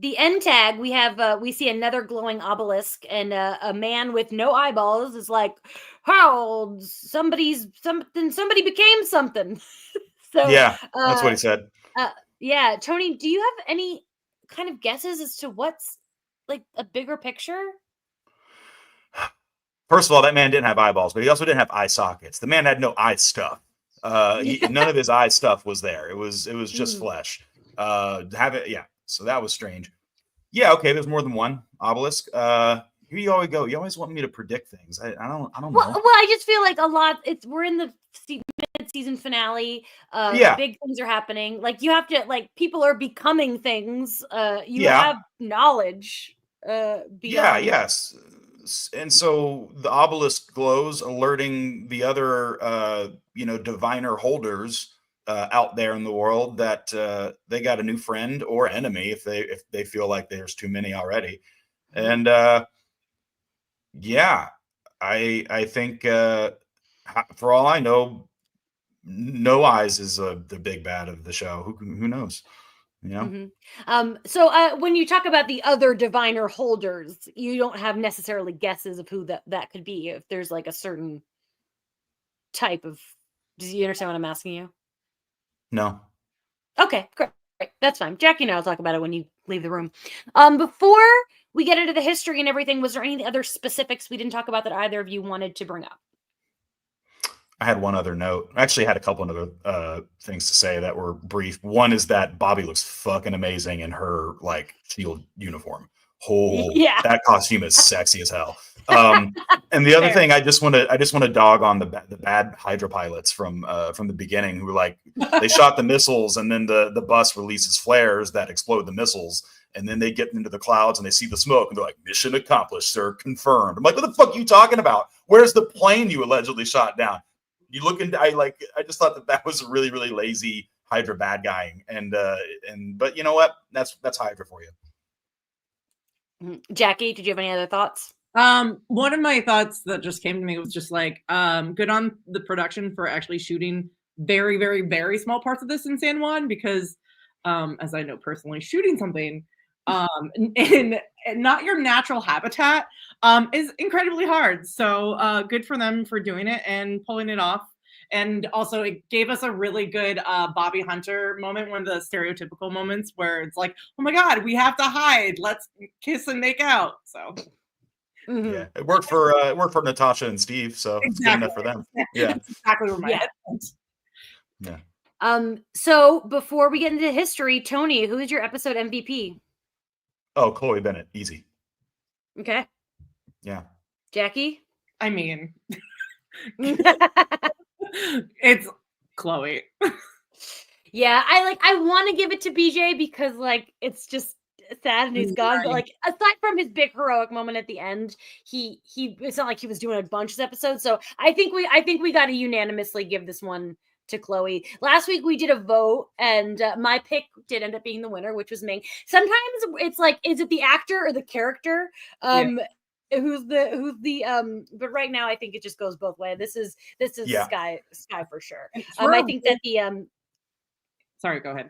the end tag, we have we see another glowing obelisk, and a man with no eyeballs is like, how somebody became something. So Yeah, that's what he said. Yeah, Tony, do you have any kind of guesses as to what's like a bigger picture? First of all, that man didn't have eyeballs, but he also didn't have eye sockets. The man had no eye stuff. None of his eye stuff was there. It was just flesh. Yeah. So that was strange. Yeah. Okay. There's more than one obelisk. Here you always go. You always want me to predict things. I don't know. Well, I just feel like a lot. We're in the mid-season finale. Yeah. Big things are happening. Like you have to like people are becoming things. You Yeah. have knowledge. Beyond. Yeah. Yes. And so the obelisk glows, alerting the other, diviner holders out there in the world that they got a new friend or enemy if they feel like there's too many already. And yeah, I think for all I know, No Eyes is the big bad of the show. Who knows? You know. So when you talk about the other diviner holders, you don't have necessarily guesses of who that could be. If there's like a certain type of, do you understand what I'm asking you? No. Okay, great. That's fine. Jackie and I will talk about it when you leave the room. Before we get into the history and everything, was there any other specifics we didn't talk about that either of you wanted to bring up? I had one other note. I actually had a couple of other things to say that were brief. One is that Bobby looks fucking amazing in her like shield uniform. Yeah, that costume is sexy as hell. And the other thing, I just want to dog on the bad Hydra pilots from the beginning, who like they shot the missiles and then the bus releases flares that explode the missiles, and then they get into the clouds and they see the smoke and they're like, "Mission accomplished, sir, confirmed." I'm like, "What the fuck are you talking about? Where's the plane you allegedly shot down?" You look into, I just thought that was really, really lazy Hydra bad guying, but you know what? That's Hydra for you. Jackie, did you have any other thoughts? One of my thoughts that just came to me was just like, good on the production for actually shooting very, very, very small parts of this in San Juan, because, as I know personally, shooting something in not your natural habitat is incredibly hard. So good for them for doing it and pulling it off. And also it gave us a really good Bobby Hunter moment, one of the stereotypical moments where it's like, oh my God, we have to hide. Let's kiss and make out. So yeah, it worked for Natasha and Steve, so exactly. It's good enough for them. Yeah, that's exactly where my head went. Yeah. So before we get into history, Tony, who is your episode MVP? Oh, Chloe Bennett, easy. Okay. Yeah. Jackie? I mean, it's Chloe. Yeah, I want to give it to BJ because like it's just sad and he's gone. But like aside from his big heroic moment at the end, he it's not like he was doing a bunch of episodes. So I think we got to unanimously give this one to Chloe. Last week we did a vote, and my pick did end up being the winner, which was Ming. Sometimes it's like, is it the actor or the character? Who's the but right now I think it just goes both ways. This is Sky for sure. I think that the sorry, go ahead.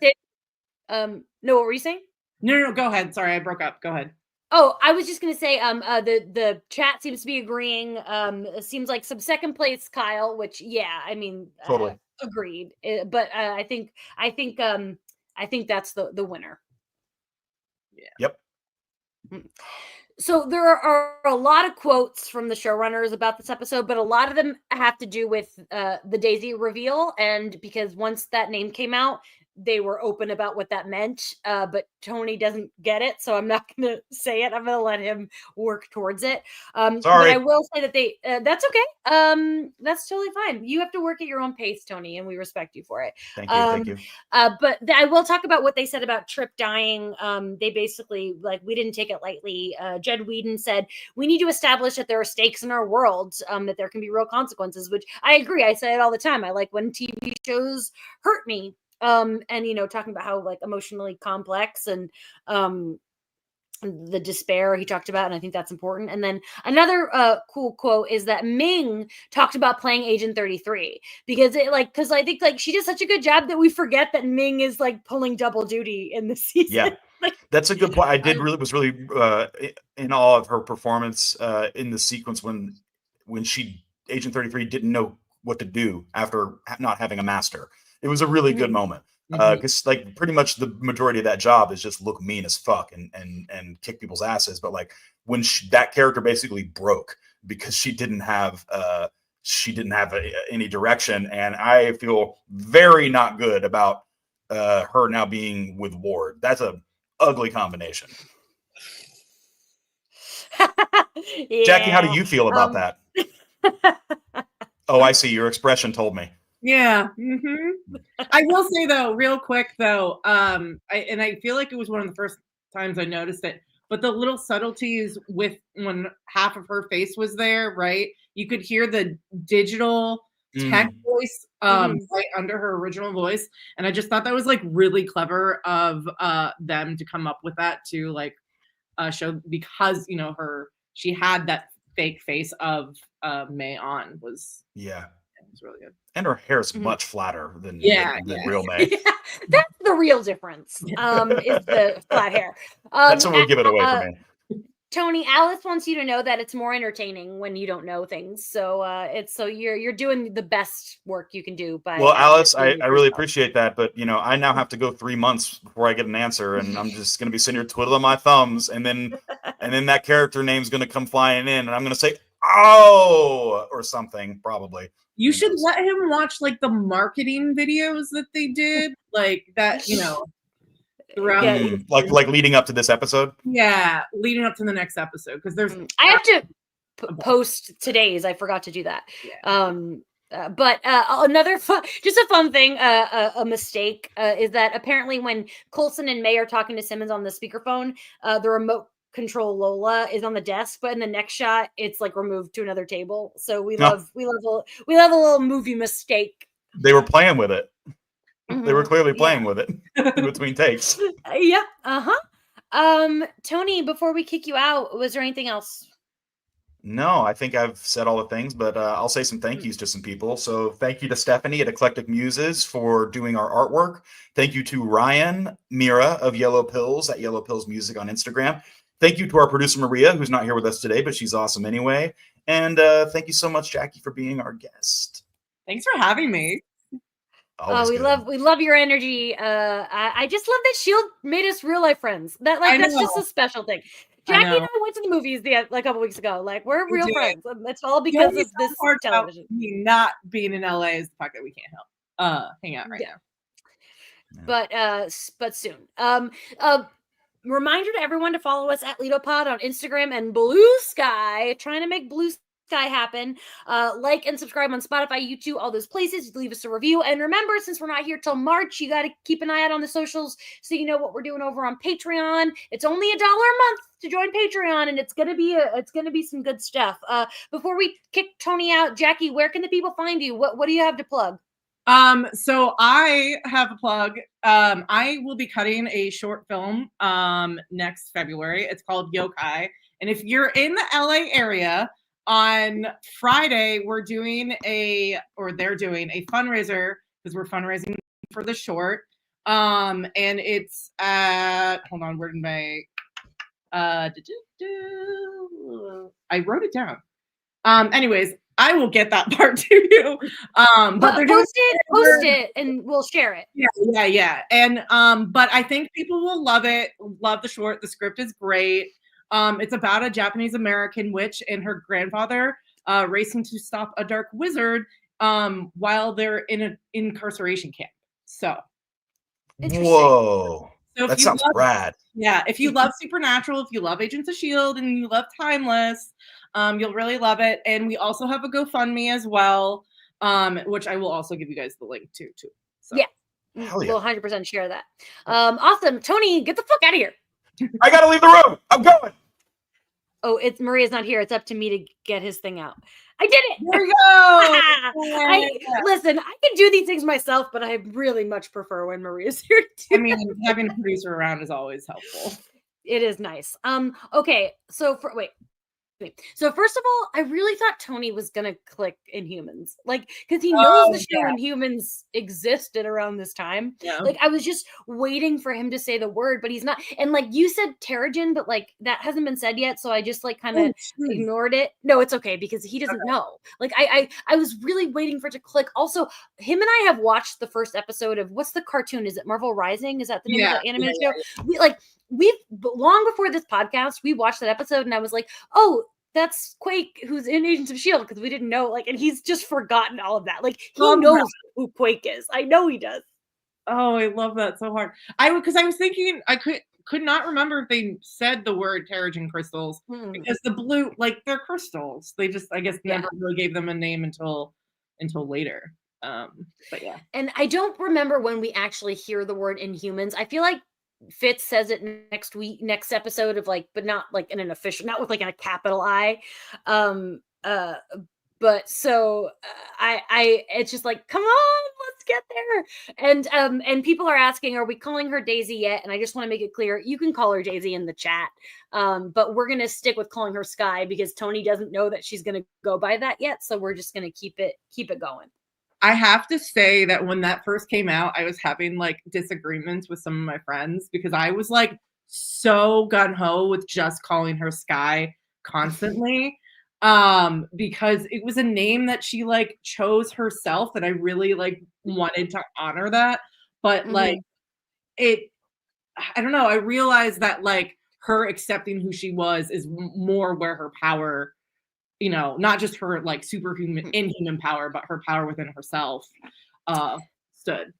No, what were you saying? No, go ahead. Sorry, I broke up. Go ahead. Oh, I was just gonna say, the chat seems to be agreeing. It seems like some second place Kyle, which yeah, I mean, totally agreed. But I think that's the winner. Yeah. Yep. So there are a lot of quotes from the showrunners about this episode, but a lot of them have to do with the Daisy reveal, and because once that name came out, they were open about what that meant, but Tony doesn't get it, so I'm not going to say it. I'm going to let him work towards it. Sorry. But I will say that that's okay. That's totally fine. You have to work at your own pace, Tony, and we respect you for it. Thank you. But I will talk about what they said about Trip dying. They basically, like, we didn't take it lightly. Jed Whedon said, we need to establish that there are stakes in our world, that there can be real consequences, which I agree. I say it all the time. I like when TV shows hurt me. And talking about how like emotionally complex and the despair he talked about, and I think that's important. And then another cool quote is that Ming talked about playing Agent 33 because I think like she did such a good job that we forget that Ming is like pulling double duty in the season. Yeah, that's a good point. I was really in awe of her performance in the sequence when she Agent 33 didn't know what to do after not having a master. It was a really good moment. Because like pretty much the majority of that job is just look mean as fuck and kick people's asses. But like when that character basically broke because she didn't have any direction, and I feel very not good about her now being with Ward. That's a ugly combination. Yeah. Jackie, how do you feel about that? Oh, I see. Your expression told me. Yeah. I will say though, real quick though, I feel like it was one of the first times I noticed it, but the little subtleties with when half of her face was there, right? You could hear the digital tech voice right under her original voice. And I just thought that was like really clever of them to come up with that to like show, because you know she had that fake face of May on was really good. And her hair is much flatter than real May. Yeah, that's the real difference. Is the flat hair. That's what would give it away for me. Tony, Alice wants you to know that it's more entertaining when you don't know things. So you're doing the best work you can do. Well, Alice, I really appreciate that, but you know, I now have to go 3 months before I get an answer, and I'm just gonna be sitting here twiddling my thumbs, and then that character name's gonna come flying in, and I'm gonna say, "Oh," or something, probably. You should let him watch like the marketing videos that they did, like that, you know, throughout like leading up to this episode. Yeah, leading up to the next episode, because there's I have to post today's. I forgot to do that. Yeah. But another just a fun thing, a mistake is that apparently when Coulson and May are talking to Simmons on the speakerphone, the remote control Lola is on the desk, but in the next shot it's like removed to another table. So we love a little movie mistake. They were playing with it. They were clearly playing with it in between takes. Yeah. Tony, before we kick you out, was there anything else? No, I think I've said all the things, but I'll say some thank yous to some people. So thank you to Stephanie at Eclectic Muses for doing our artwork. Thank you to Ryan Mira of Yellow Pills at Yellow Pills Music on Instagram. Thank you to our producer, Maria, who's not here with us today, but she's awesome anyway. And thank you so much, Jackie, for being our guest. Thanks for having me. Always we love your energy. I just love that Shield made us real life friends. That's just a special thing. Jackie and I went to the movies a couple weeks ago. Like, we're real friends. It's all because of this television. Not being in LA is the fact that we can't hang out right now. But soon. Reminder to everyone to follow us at LitoPod on Instagram and Blue Sky. Trying to make Blue Sky happen. Like and subscribe on Spotify, YouTube, all those places. Leave us a review. And remember, since we're not here till March, you got to keep an eye out on the socials so you know what we're doing over on Patreon. It's only $1 a month to join Patreon, and it's gonna be some good stuff. Before we kick Tony out, Jackie, where can the people find you? What do you have to plug? So I have a plug. I will be cutting a short film next February. It's called Yokai. And if you're in the LA area, on Friday, they're doing a fundraiser because we're fundraising for the short. And it's at, hold on, where did my I wrote it down. Anyways, I will get that part to you. But they're post it, and we'll share it. Yeah. And but I think people will love it. Love the short. The script is great. It's about a Japanese American witch and her grandfather racing to stop a dark wizard while they're in an incarceration camp. So, whoa. So that sounds rad. Yeah, if you love Supernatural, if you love Agents of S.H.I.E.L.D., and you love Timeless, you'll really love it. And we also have a GoFundMe as well, which I will also give you guys the link to too. So. Yeah, we'll 100% share that. Awesome. Tony, get the fuck out of here. I gotta leave the room. I'm going. Oh, Maria's not here. It's up to me to get his thing out. I did it. There we go. Listen, I can do these things myself, but I really much prefer when Maria's here too. I mean, having a producer around is always helpful. It is nice. Okay. So wait. So first of all, I really thought Tony was gonna click Inhumans, like because he knows the show Inhumans existed around this time. Yeah. Like I was just waiting for him to say the word, but he's not. And like you said, Terrigen, but like that hasn't been said yet, so I just like kind of ignored it. No, it's okay because he doesn't know. Like I was really waiting for it to click. Also, him and I have watched the first episode of what's the cartoon? Is it Marvel Rising? Is that the name of the animated show? We've long before this podcast, we watched that episode, and I was like, oh, that's Quake who's in Agents of S.H.I.E.L.D. because we didn't know, like, and he's just forgotten all of that. Like, he knows who Quake is. I know he does. Oh, I love that so hard. Because I was thinking, I could not remember if they said the word Terrigen crystals because the blue, like, they're crystals. They just, I guess, never really gave them a name until later. But yeah. And I don't remember when we actually hear the word Inhumans. I feel like Fitz says it next episode of like, but not like in an official, not with like a capital I. But so it's just like, come on, let's get there. And people are asking, are we calling her Daisy yet? And I just want to make it clear, you can call her Daisy in the chat. But we're going to stick with calling her Sky because Tony doesn't know that she's going to go by that yet. So we're just going to keep it going. I have to say that when that first came out, I was having like disagreements with some of my friends because I was like so gung-ho with just calling her Sky constantly. Because it was a name that she like chose herself and I really like wanted to honor that. But like I don't know, I realized that like her accepting who she was is more where her power, you know, not just her like superhuman inhuman power, but her power within herself stood.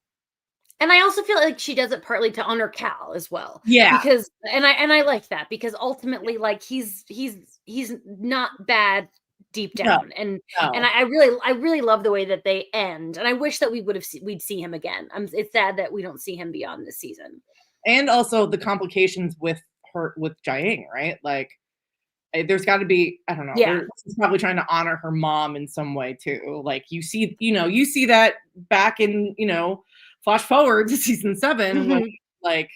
And I also feel like she does it partly to honor Cal as well. Yeah. Because and I like that because ultimately like he's not bad deep down. And I really love the way that they end. And I wish that we'd see him again. It's sad that we don't see him beyond this season. And also the complications with Jiaying, right? Like there's got to be, I don't know. Yeah. She's probably trying to honor her mom in some way too. Like you see that back in, flash forward to season 7, when like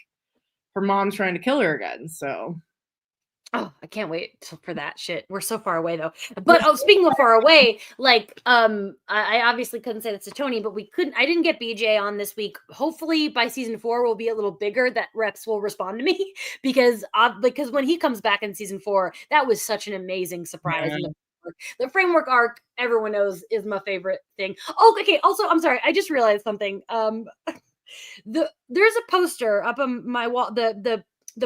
her mom's trying to kill her again. So, oh, I can't wait for that shit. We're so far away though. But speaking of far away, like I obviously couldn't say that to Tony, but I didn't get BJ on this week. Hopefully by season 4 we'll be a little bigger that Rex will respond to me because when he comes back in season 4, that was such an amazing surprise. Yeah. The framework arc, everyone knows, is my favorite thing. Oh, okay. Also, I'm sorry, I just realized something. There's a poster up on my wall. The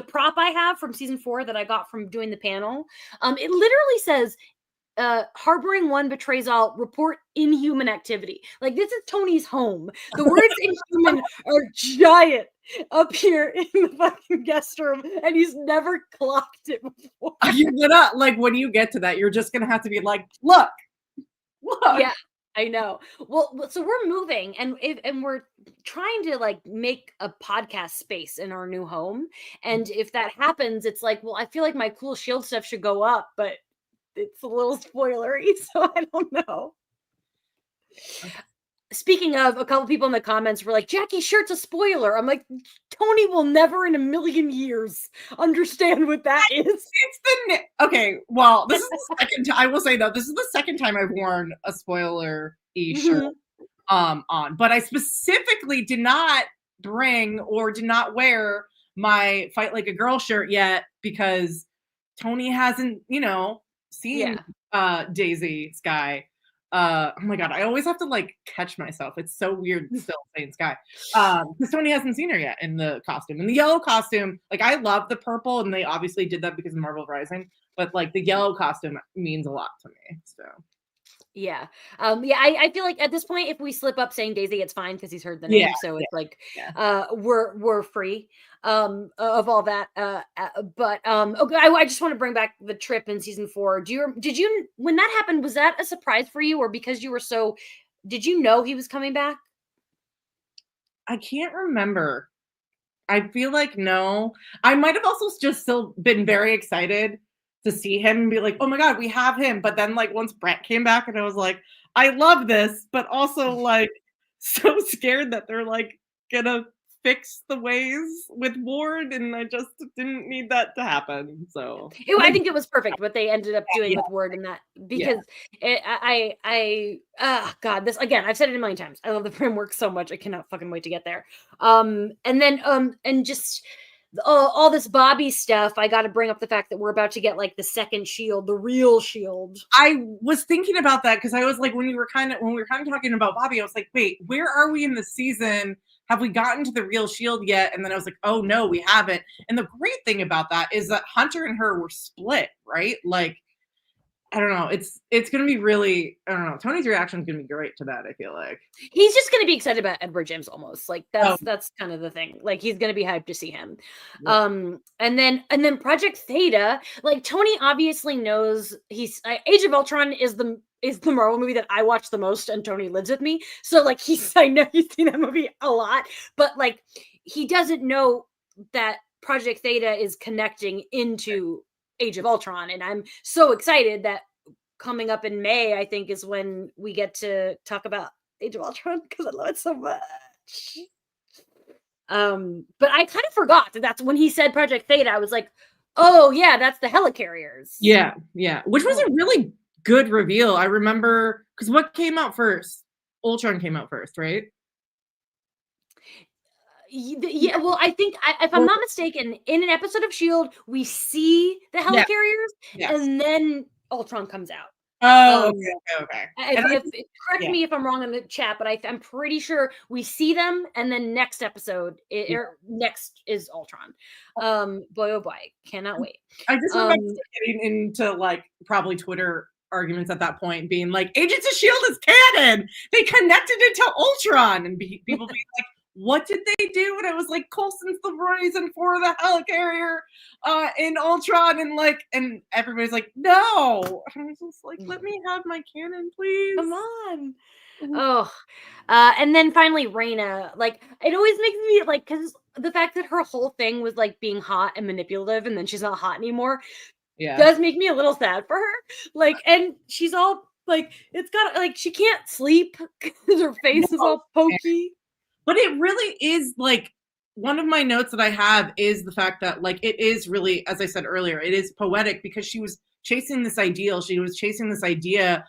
prop I have from season 4 that I got from doing the panel. It literally says, harboring one betrays all, report inhuman activity. Like, this is Tony's home. The words inhuman are giant up here in the fucking guest room, and he's never clocked it before. You're gonna, like, when you get to that, you're just gonna have to be like, look. Yeah, I know. Well, so we're moving and we're trying to like make a podcast space in our new home. And if that happens, it's like, well, I feel like my cool shield stuff should go up, but it's a little spoilery, so I don't know. Okay. Speaking of, a couple people in the comments were like, Jackie shirt's a spoiler. I'm like, Tony will never in a million years understand what that is. Okay, well, this is the second time. I will say though, this is the second time I've worn a spoiler-y shirt on. But I specifically did not bring or did not wear my Fight Like a Girl shirt yet because Tony hasn't, seen Daisy Sky. Oh my god, I always have to like catch myself. It's so weird still saying Sky. Because Tony hasn't seen her yet in the costume. In the yellow costume, like I love the purple, and they obviously did that because of Marvel Rising, but like the yellow costume means a lot to me. So yeah. I feel like at this point, if we slip up saying Daisy, it's fine because he's heard the name. So it's like we're free of all that. But okay, I just want to bring back the trip in season 4. Did you when that happened, was that a surprise for you, or because you were did you know he was coming back? I can't remember. I feel like no. I might have also just still been very excited to see him and be like, oh my god, we have him. But then like once Brett came back and I was like, I love this, but also like so scared that they're like gonna fix the ways with Ward, and I just didn't need that to happen. So I think it was perfect what they ended up doing with Ward in that, because God, this again, I've said it a million times. I love the framework so much. I cannot fucking wait to get there. And then and just all this Bobby stuff. I got to bring up the fact that we're about to get like the second Shield, the real Shield. I was thinking about that because I was like, when we were kind of talking about Bobby, I was like, wait, where are we in the season? Have we gotten to the real Shield yet? And then I was like, oh no, we haven't. And the great thing about that is that Hunter and her were split, right? Like, I don't know. It's going to be really, I don't know. Tony's reaction is going to be great to that, I feel like. He's just going to be excited about Edward James almost. Like that's kind of the thing. Like he's going to be hyped to see him. Yeah. And then Project Theta, like Tony obviously knows Age of Ultron is the Marvel movie that I watch the most, and Tony lives with me. So like I know he's seen that movie a lot, but like he doesn't know that Project Theta is connecting into Age of Ultron, and I'm so excited that coming up in May, I think, is when we get to talk about Age of Ultron, because I love it so much. But I kind of forgot that's when he said Project Theta. I was like, oh yeah, that's the helicarriers. Yeah, which was a really good reveal. I remember, because what came out first? Ultron came out first, right? Yeah, well, I think if I'm not mistaken, in an episode of S.H.I.E.L.D., we see the helicarriers, and then Ultron comes out. Oh, okay. Correct me if I'm wrong in the chat, but I'm pretty sure we see them, and then next episode, next is Ultron. Boy, oh boy, cannot wait. I just remember getting into like probably Twitter arguments at that point, being like, Agents of S.H.I.E.L.D. is canon. They connected it to Ultron, and people being like, what did they do? And I was like, Coulson's the reason for the helicarrier in Ultron, and everybody's like, no. I was just like, let me have my canon, please. Come on. Oh, and then finally Raina, like it always makes me like, because the fact that her whole thing was like being hot and manipulative, and then she's not hot anymore, does make me a little sad for her. Like, and she's all like, it's got like she can't sleep because her face is all pokey. But it really is like, one of my notes that I have is the fact that like it is really, as I said earlier, it is poetic because she was chasing this ideal. She was chasing this idea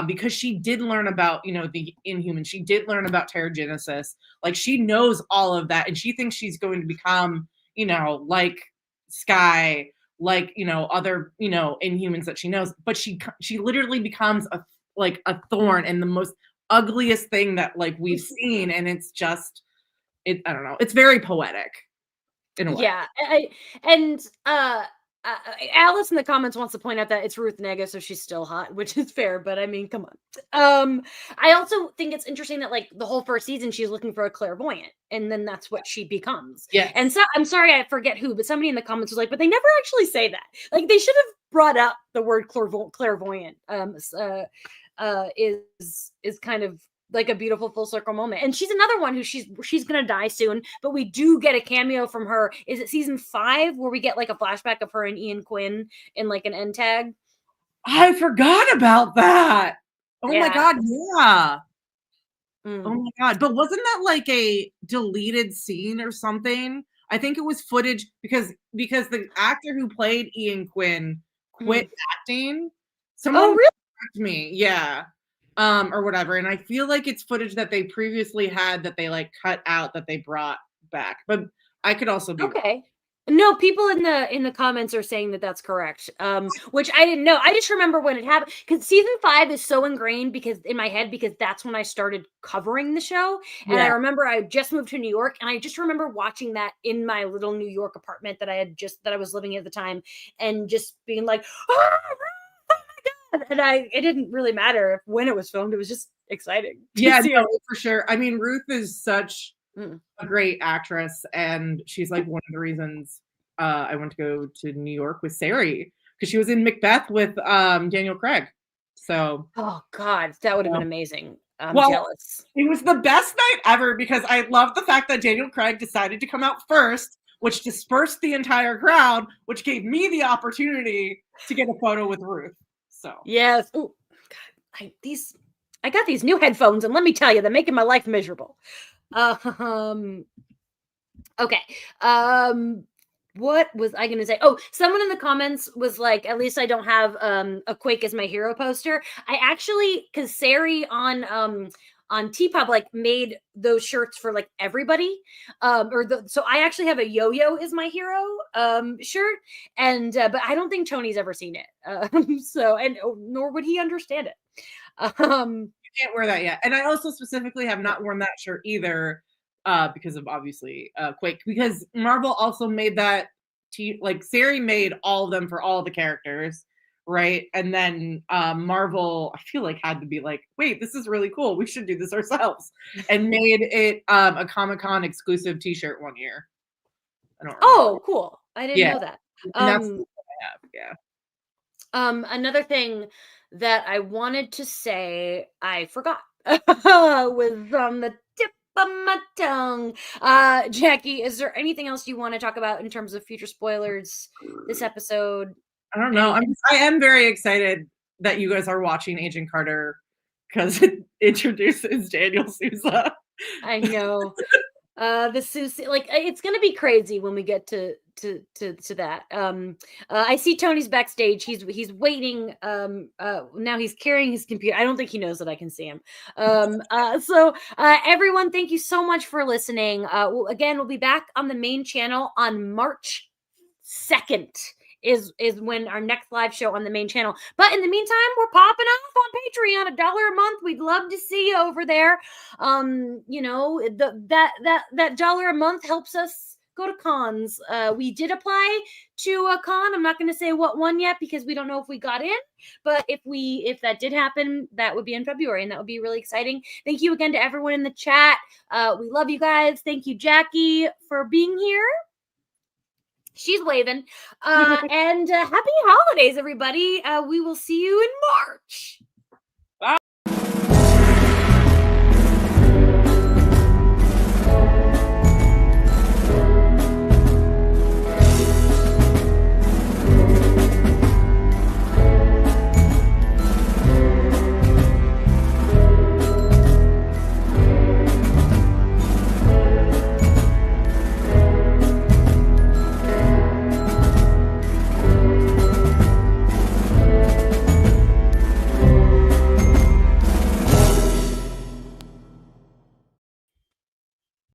because she did learn about, the Inhumans. She did learn about Terrigenesis. Like she knows all of that, and she thinks she's going to become, like Skye, like other Inhumans that she knows. But she literally becomes a thorn and the most ugliest thing that like we've seen, and it's just I don't know, it's very poetic in a way. Yeah, and Alice in the comments wants to point out that it's Ruth Negga, so she's still hot, which is fair, but I mean, come on. I also think it's interesting that like the whole first season she's looking for a clairvoyant, and then that's what she becomes. Yeah. And so I'm sorry, I forget who, but somebody in the comments was like, but they never actually say that. Like they should have brought up the word clairvoyant. Is kind of like a beautiful full circle moment. And she's another one who she's gonna die soon, but we do get a cameo from her. Is it season 5 where we get like a flashback of her and Ian Quinn in like an end tag? I forgot about that. Oh my god, yeah. Oh my god. But wasn't that like a deleted scene or something? I think it was footage because the actor who played Ian Quinn quit acting. Someone really? Me, yeah. Or whatever. And I feel like it's footage that they previously had that they like cut out that they brought back. But I could also be okay. No, people in the comments are saying that that's correct. Which I didn't know. I just remember when it happened, because season 5 is so ingrained because in my head, because that's when I started covering the show. And I remember I just moved to New York, and I just remember watching that in my little New York apartment that I was living at the time, and just being like, oh my god. And it didn't really matter when it was filmed. It was just exciting. Yeah, no, for sure. I mean, Ruth is such a great actress, and she's like one of the reasons I went to go to New York with Sari, because she was in Macbeth with Daniel Craig. So oh god, that would have been amazing. I'm jealous. It was the best night ever because I love the fact that Daniel Craig decided to come out first, which dispersed the entire crowd, which gave me the opportunity to get a photo with Ruth. So yes. Oh god, I got these new headphones, and let me tell you, they're making my life miserable. Okay. What was I gonna say? Oh, someone in the comments was like, at least I don't have a Quake as my hero poster. I actually, because Sari on T-Pop like made those shirts for like everybody. So I actually have a Yo-Yo is my hero shirt, and but I don't think Tony's ever seen it. So and nor would he understand it. You can't wear that yet. And I also specifically have not worn that shirt either. Because of obviously Quake, because Marvel also made that like Sari made all of them for all the characters, right? And then Marvel, I feel like had to be like, wait, this is really cool. We should do this ourselves, and made it a Comic-Con exclusive T-shirt one year. I don't remember. Oh, cool! I didn't know that. And that's what I have. Yeah. Another thing that I wanted to say, I forgot, was on the tip of my tongue. Jackie, is there anything else you want to talk about in terms of future spoilers this episode? I don't know. I am very excited that you guys are watching Agent Carter because it introduces Daniel Sousa. I know. The Sousa, like it's gonna be crazy when we get to that. I see Tony's backstage. He's waiting. Now he's carrying his computer. I don't think he knows that I can see him. So everyone, thank you so much for listening. Again, we'll be back on the main channel on March 2nd. Is when our next live show on the main channel. But in the meantime, we're popping off on Patreon, $1 a month. We'd love to see you over there. You know, that $1 a month helps us go to cons. We did apply to a con. I'm not going to say what one yet because we don't know if we got in. But if that did happen, that would be in February, and that would be really exciting. Thank you again to everyone in the chat. We love you guys. Thank you, Jackie, for being here. She's waving. And happy holidays, everybody. We will see you in March.